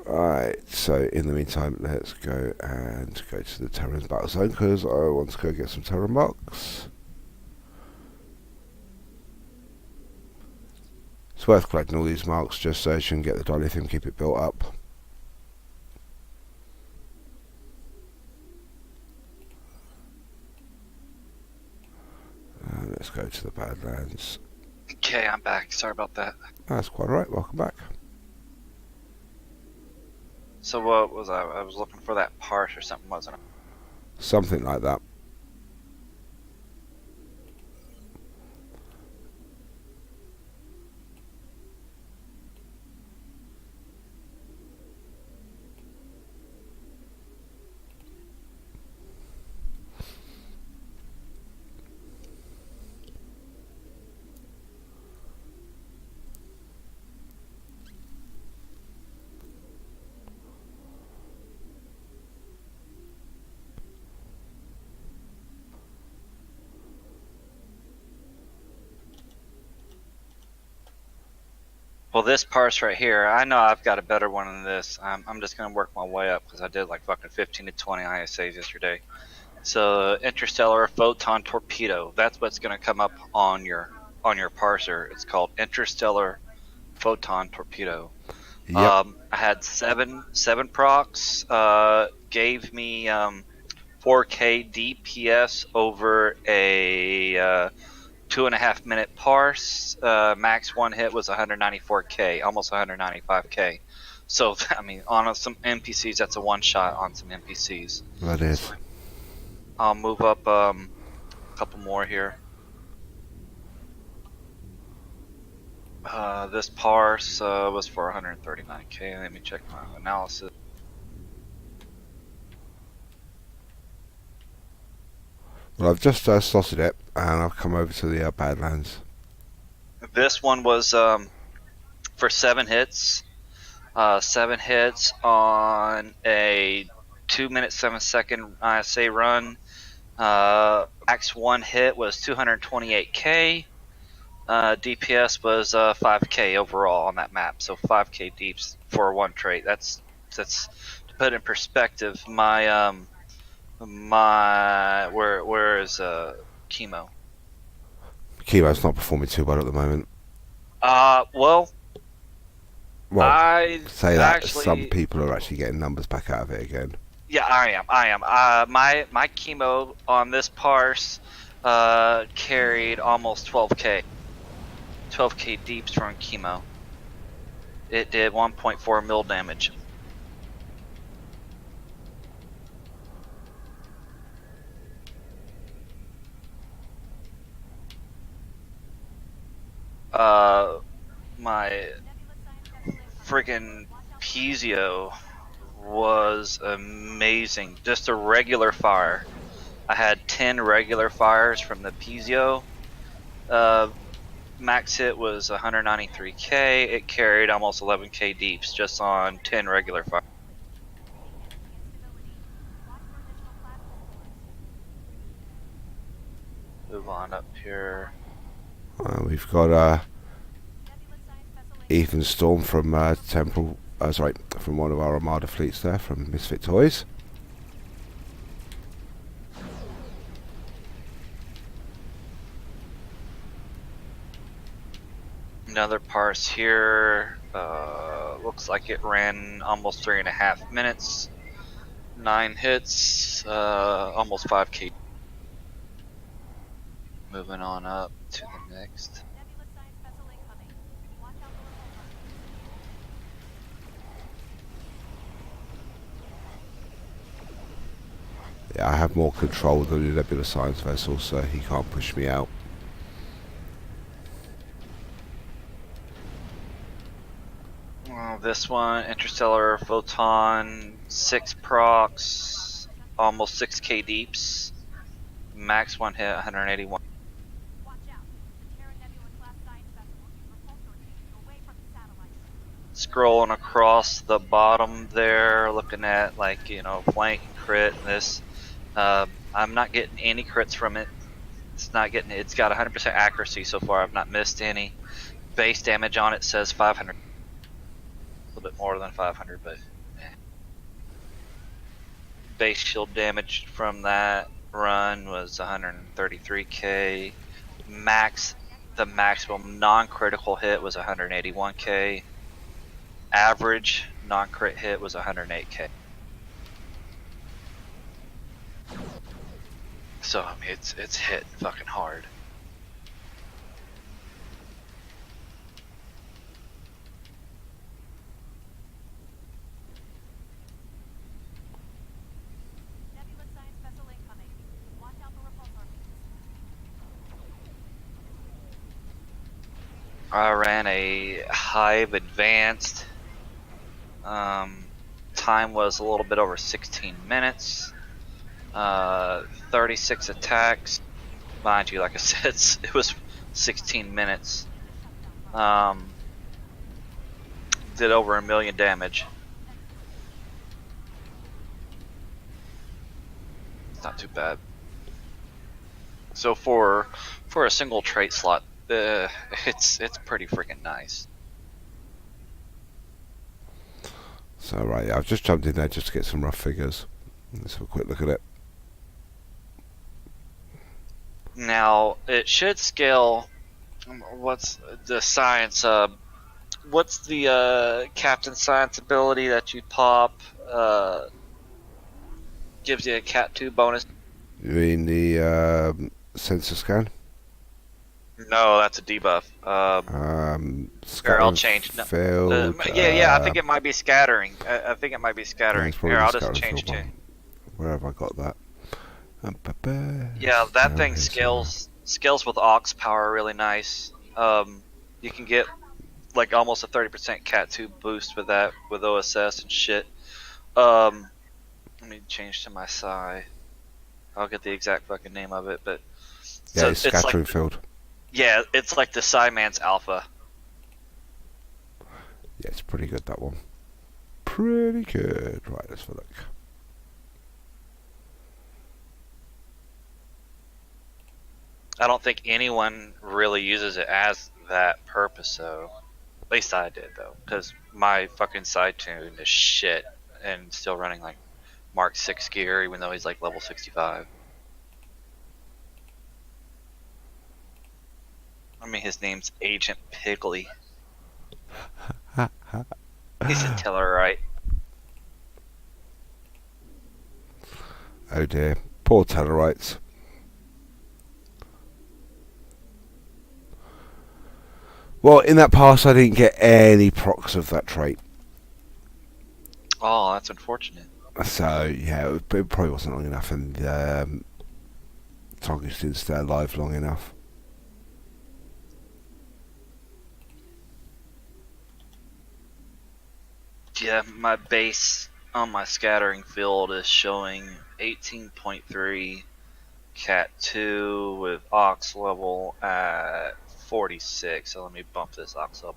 Right, so in the meantime, let's go and go to the Terran battle zone because I want to go get some Terran marks. It's worth collecting all these marks just so you can get the dilithium, keep it built up. Let's go to the Badlands. Okay, I'm back. Sorry about that. That's quite alright, welcome back. So what was I? I was looking for that part or something, wasn't I? Something like that. Well, this parse right here, I know I've got a better one than this. I'm just going to work my way up because I did like fucking 15 to 20 ISAs yesterday. So, interstellar photon torpedo. That's what's going to come up on your parser. It's called interstellar photon torpedo. Yep. I had seven procs. Gave me 4K DPS over a 2.5 minute parse. Max one hit was 194k, almost 195k. So I mean, on some NPCs, that's a one shot on some NPCs. That is. I'll move up a couple more here. This parse was for 139k. Let me check my analysis. Well, I've just slotted it, and I've come over to the Badlands. This one was for 7 hits. 7 hits on a 2 minute 7 second ISA run. Max one hit was 228k. DPS was 5k overall on that map, so 5k deeps for one trait. That's to put in perspective. My where is chemo? Chemo's not performing too well at the moment. Well, I say that actually, some people are actually getting numbers back out of it again. Yeah, I am. My chemo on this parse carried almost 12k. 12k deeps from chemo. It did 1.4 mil damage. My friggin' Pizio was amazing. Just a regular fire. I had 10 regular fires from the Pizio. Max hit was 193k. It carried almost 11k deeps just on 10 regular fires. Move on up here. We've got Ethan Storm from from one of our Armada fleets there, from Misfit Toys. Another parse here. Looks like it ran almost 3.5 minutes. 9 hits, almost 5k. Moving on up to the next. Yeah, I have more control than the Nebula Science vessel, so he can't push me out. Well, this one, Interstellar Photon, 6 procs, almost 6k deeps. Max one hit, 181. Scrolling across the bottom there, looking at like, you know, flank and crit and this. I'm not getting any crits from it. It's got 100% accuracy so far. I've not missed any. Base damage on it says 500. A little bit more than 500, but base shield damage from that run was 133k. The maximum non-critical hit was 181k. Average non-crit hit was 108k. So I mean, it's hit fucking hard. I ran a Hive Advanced. Time was a little bit over 16 minutes. 36 attacks. Mind you, like I said, it was 16 minutes. Did over 1 million damage. It's not too bad. So for a single trait slot, it's pretty freaking nice. So right, yeah, I've just jumped in there just to get some rough figures. Let's have a quick look at it. Now it should scale. What's the science? What's the Captain Science ability that you pop? Gives you a Cat 2 bonus. You mean the sensor scan? No, that's a debuff. Here, I'll change. No, field, yeah, I think it might be scattering. I think it might be yeah, scattering. it's probably Here, the I'll just scattering change field to. one. Where have I got that? Yeah, that thing scales with aux power really nice. You can get like almost a 30% Cat 2 boost with that with OSS and shit. Let me change to my Psi. I'll get the exact fucking name of it, but Yeah, so it's scattering field. Yeah, it's like the Psyman's Alpha. Yeah, it's pretty good, that one. Pretty good. Right, let's have a look. I don't think anyone really uses it as that purpose, though. At least I did, though, because my fucking side tune is shit and still running like Mark 6 gear, even though he's like level 65. I mean, his name's Agent Piggly. He's a Tellarite. Oh dear. Poor Tellarites. Well, in that pass I didn't get any procs of that trait. Oh, that's unfortunate. So, yeah, it probably wasn't long enough, and targets didn't stay alive long enough. Yeah, my base on my scattering field is showing 18.3 Cat 2 with aux level at 46. So let me bump this aux up.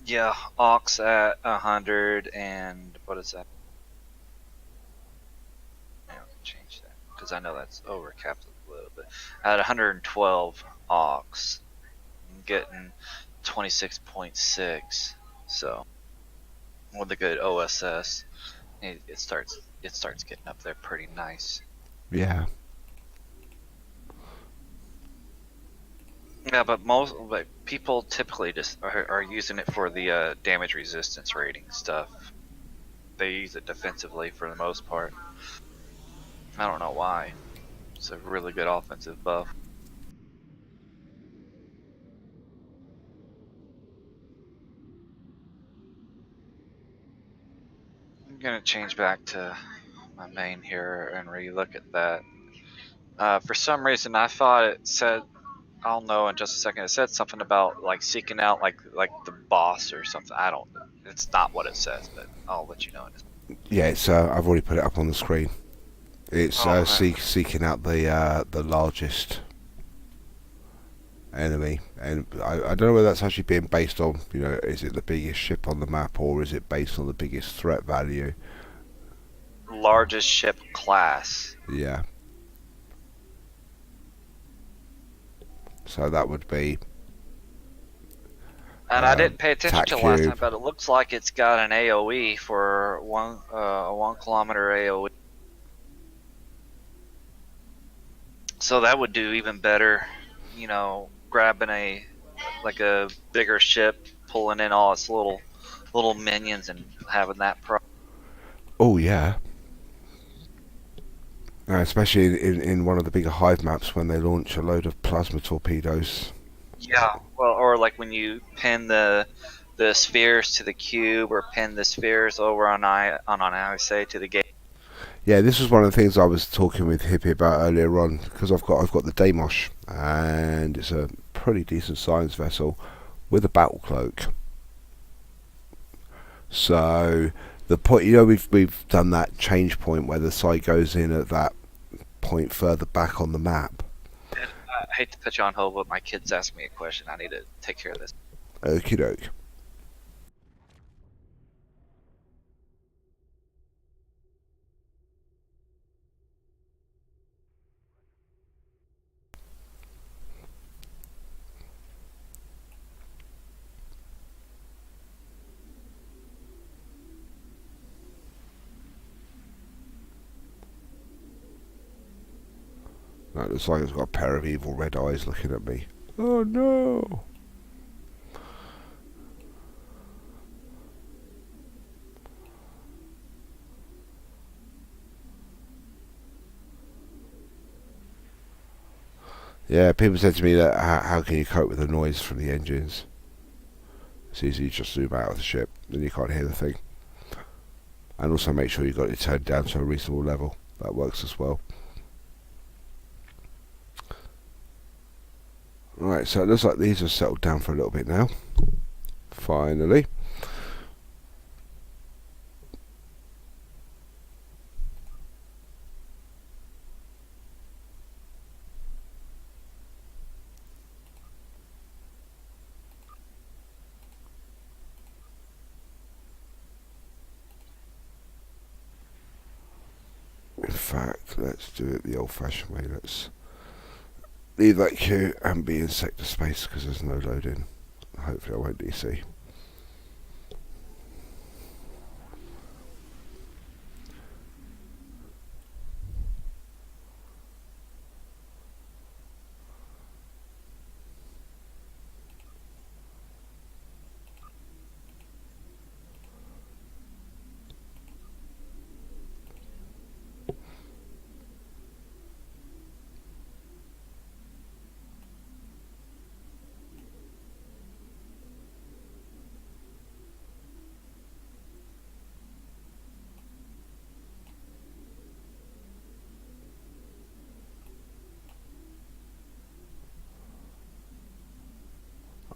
Yeah, aux at 100 and what is that? Yeah, change that because I know that's overcapped a little bit. At 112 aux, I'm getting 26.6. So with a good OSS, it starts getting up there pretty nice. Yeah. Yeah, but people typically just are using it for the damage resistance rating stuff. They use it defensively for the most part. I don't know why. It's a really good offensive buff. gonna change back to my main here and re-look at that. For some reason, I thought it said, I'll know in just a second. It said something about like seeking out like the boss or something. I don't. It's not what it says, but I'll let you know. Yeah, it's I've already put it up on the screen. It's Oh, seeking out the largest enemy, and I don't know whether that's actually being based on, is it the biggest ship on the map, or is it based on the biggest threat value? largest ship class. Yeah. So that would be And I didn't pay attention Tac to last Cube. time, but it looks like it's got an AOE for a 1 kilometer AOE. So that would do even better. Grabbing a bigger ship, pulling in all its little minions, and having that pro. Oh yeah. Especially in one of the bigger hive maps when they launch a load of plasma torpedoes. Yeah, well, or like when you pin the spheres to the cube, or pin the spheres over on ISA to the gate. Yeah, this was one of the things I was talking with Hippie about earlier on, because I've got the Deimosh, and it's a pretty decent science vessel with a battle cloak. So the point, we've done that change point where the side goes in at that point further back on the map. And I hate to put you on hold, but my kids asked me a question. I need to take care of this. Okie doke. That looks like it's got a pair of evil red eyes looking at me. Oh no! Yeah, people said to me that how can you cope with the noise from the engines? It's easy, you just zoom out of the ship, then you can't hear the thing. And also make sure you've got it turned down to a reasonable level. That works as well. Right, so it looks like these have settled down for a little bit now. Finally. In fact, let's do it the old-fashioned way. Let's leave that queue and be in sector space because there's no loading. Hopefully I won't DC.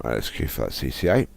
Alright, let's queue for that CCA.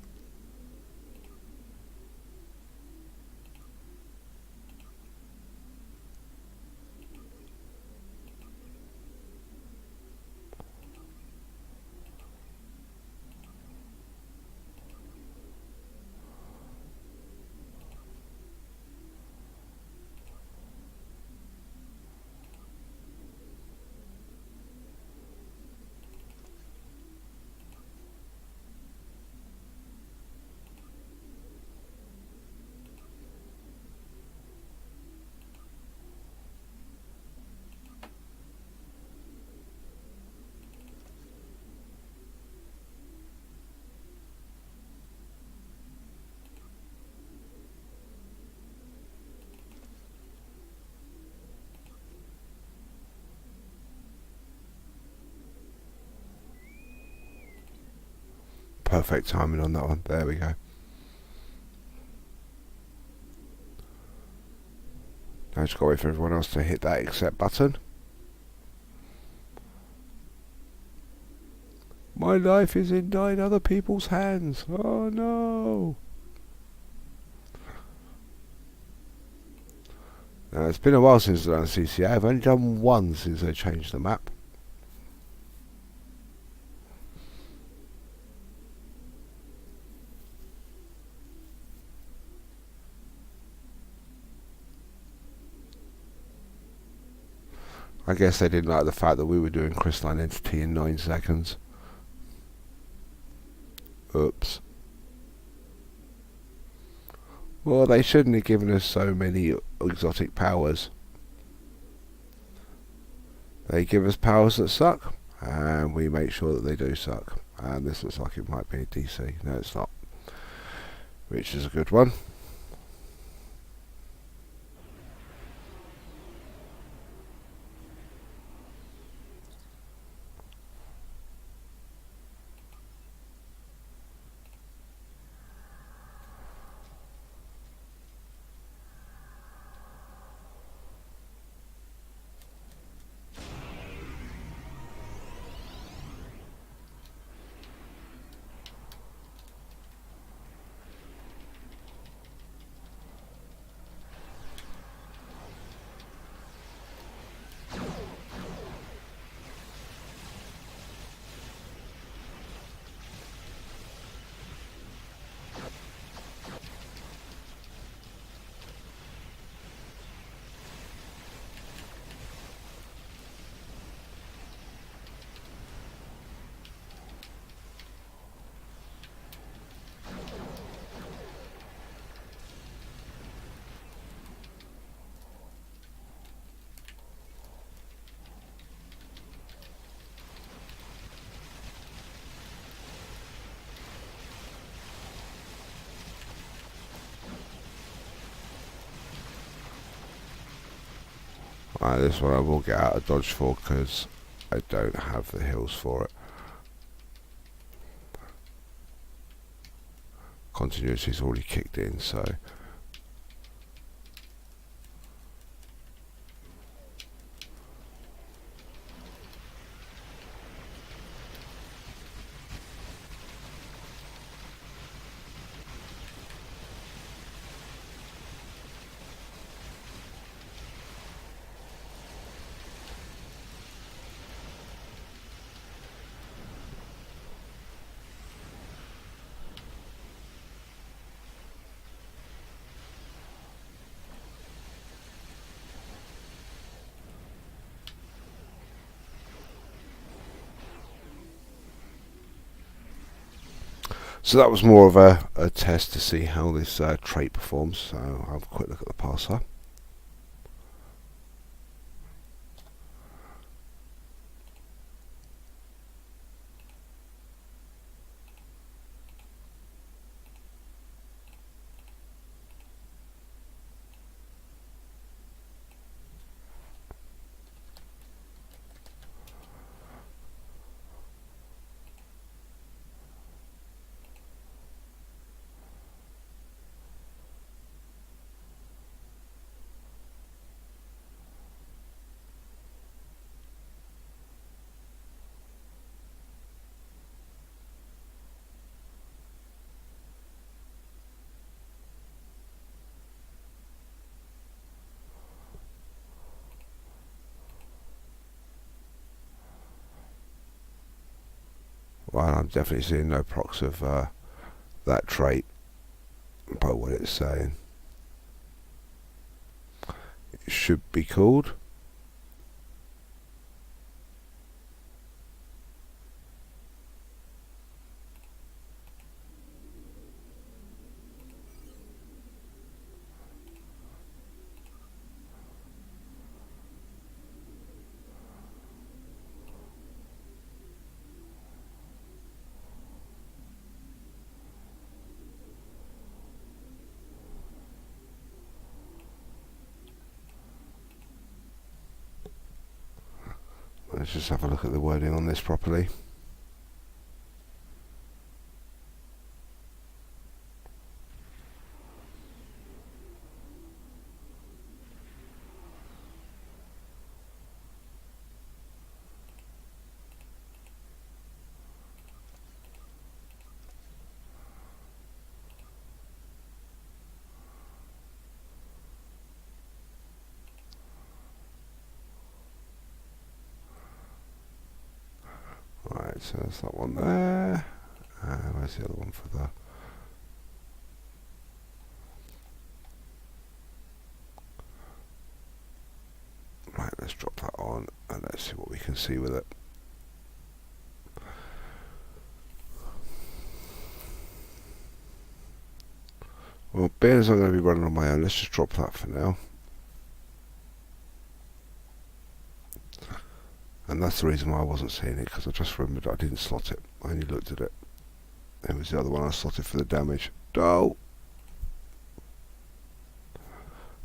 Perfect timing on that one. There we go. Now just got to wait for everyone else to hit that accept button. My life is in 9 other people's hands. Oh no. Now, it's been a while since I've done CCA. I've only done one since they changed the map. I guess they didn't like the fact that we were doing crystalline entity in 9 seconds. Oops. Well, they shouldn't have given us so many exotic powers. They give us powers that suck, and we make sure that they do suck. And this looks like it might be a DC. No, it's not. Which is a good one. This one I will get out of dodge for because I don't have the heals for it. Continuity's already kicked in, so that was more of a test to see how this trait performs. So I'll have a quick look at the parser. Well, I'm definitely seeing no procs of that trait by what it's saying. It should be called. Let's just have a look at the wording on this properly. so that's that one there. Where's the other one for the... Right, let's drop that on and let's see what we can see with it. Well, being as I'm going to be running on my own, let's just drop that for now. And that's the reason why I wasn't seeing it, because I just remembered I didn't slot it. I only looked at it. It was the other one I slotted for the damage. Oh!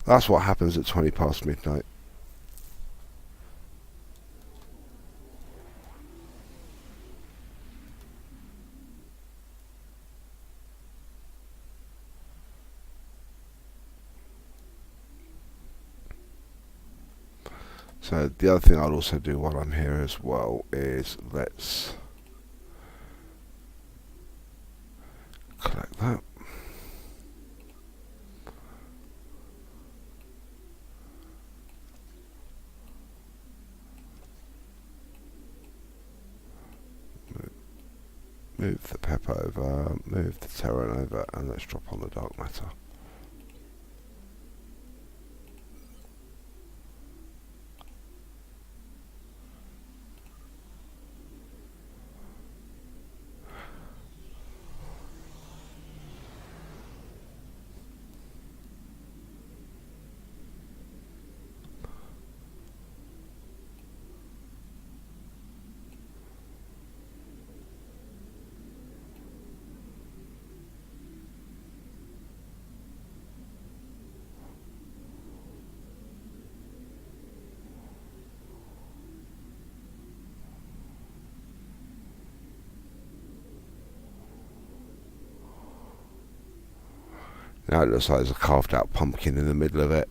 That's what happens at 20 past midnight. So the other thing I'll also do while I'm here as well is let's collect that. Move the pep over, move the Terran over, and let's drop on the dark matter. Now it looks like there's a carved out pumpkin in the middle of it.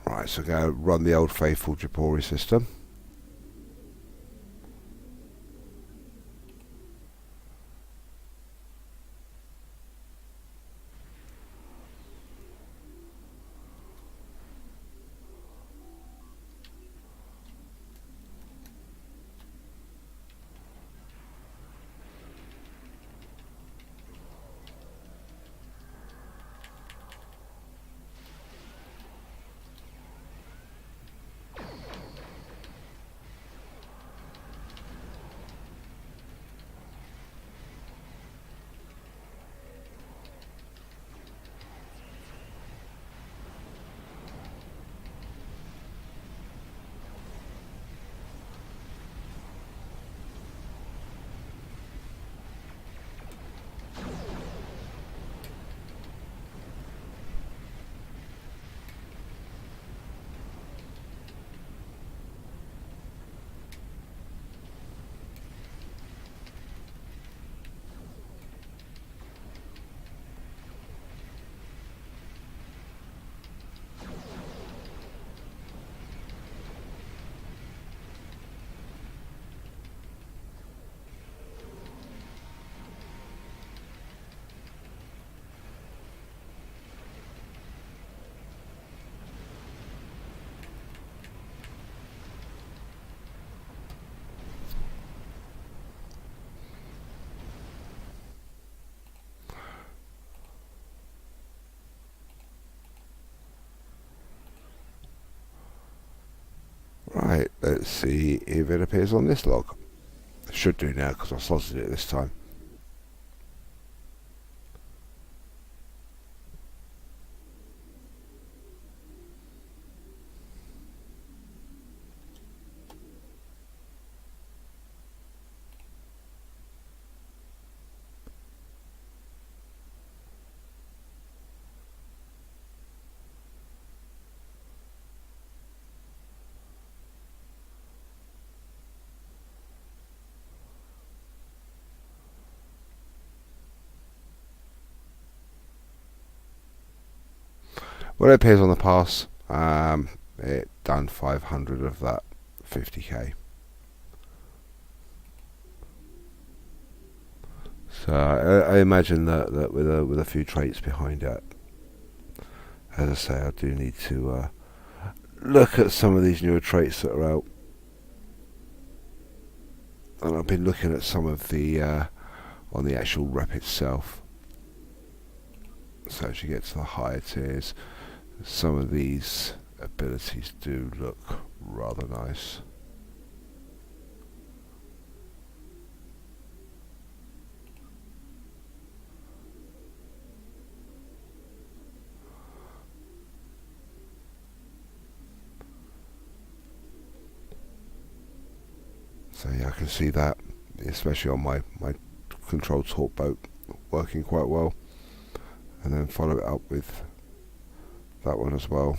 Right, so go run the old faithful Japori system. Right, let's see if it appears on this log. It should do now because I slotted it this time. When it appears on the pass, it done 500 of that 50k. So I imagine that with a few traits behind it, as I say, I do need to look at some of these newer traits that are out. And I've been looking at some of the on the actual rep itself. So as you get to the higher tiers, some of these abilities do look rather nice. So yeah, I can see that, especially on my controlled torque boat, working quite well. And then follow it up with that one as well.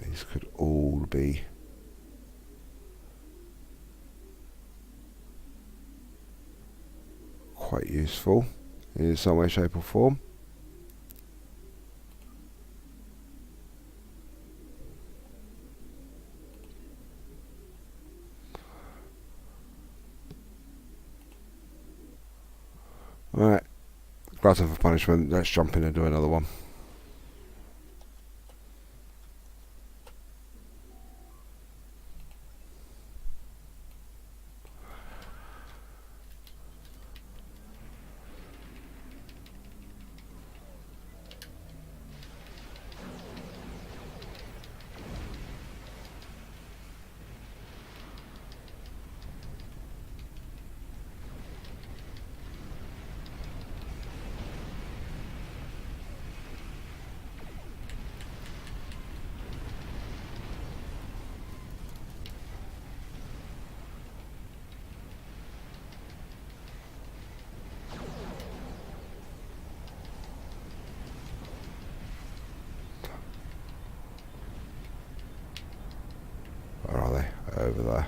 These could all be quite useful in some way, shape or form. Alright, glutton for punishment, let's jump in and do another one. Where are they? Over there.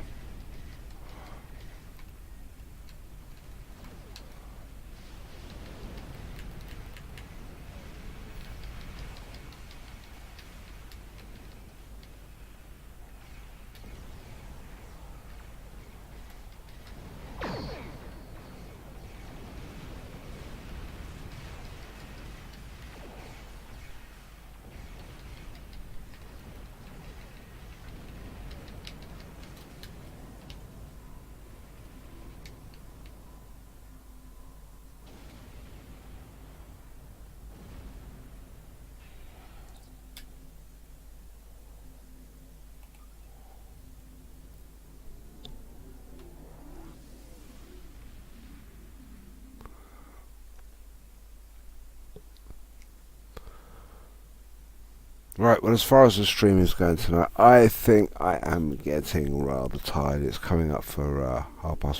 Right, well, as far as the stream is going tonight, I think I am getting rather tired. It's coming up for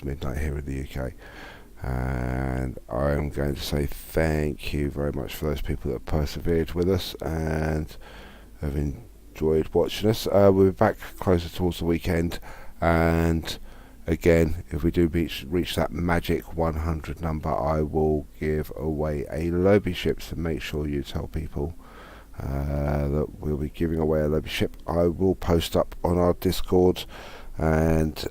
midnight here in the UK. And I am going to say thank you very much for those people that persevered with us and have enjoyed watching us. We'll be back closer towards the weekend. And again, if we do reach that magic 100 number, I will give away a Lobby ship. So make sure you tell people that we'll be giving away a Lobby ship. I will post up on our Discord and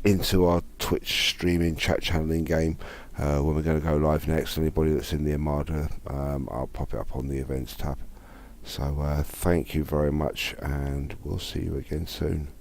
into our Twitch streaming chat channeling game when we're going to go live next. Anybody that's in the Armada, I'll pop it up on the events tab. So thank you very much, and we'll see you again soon.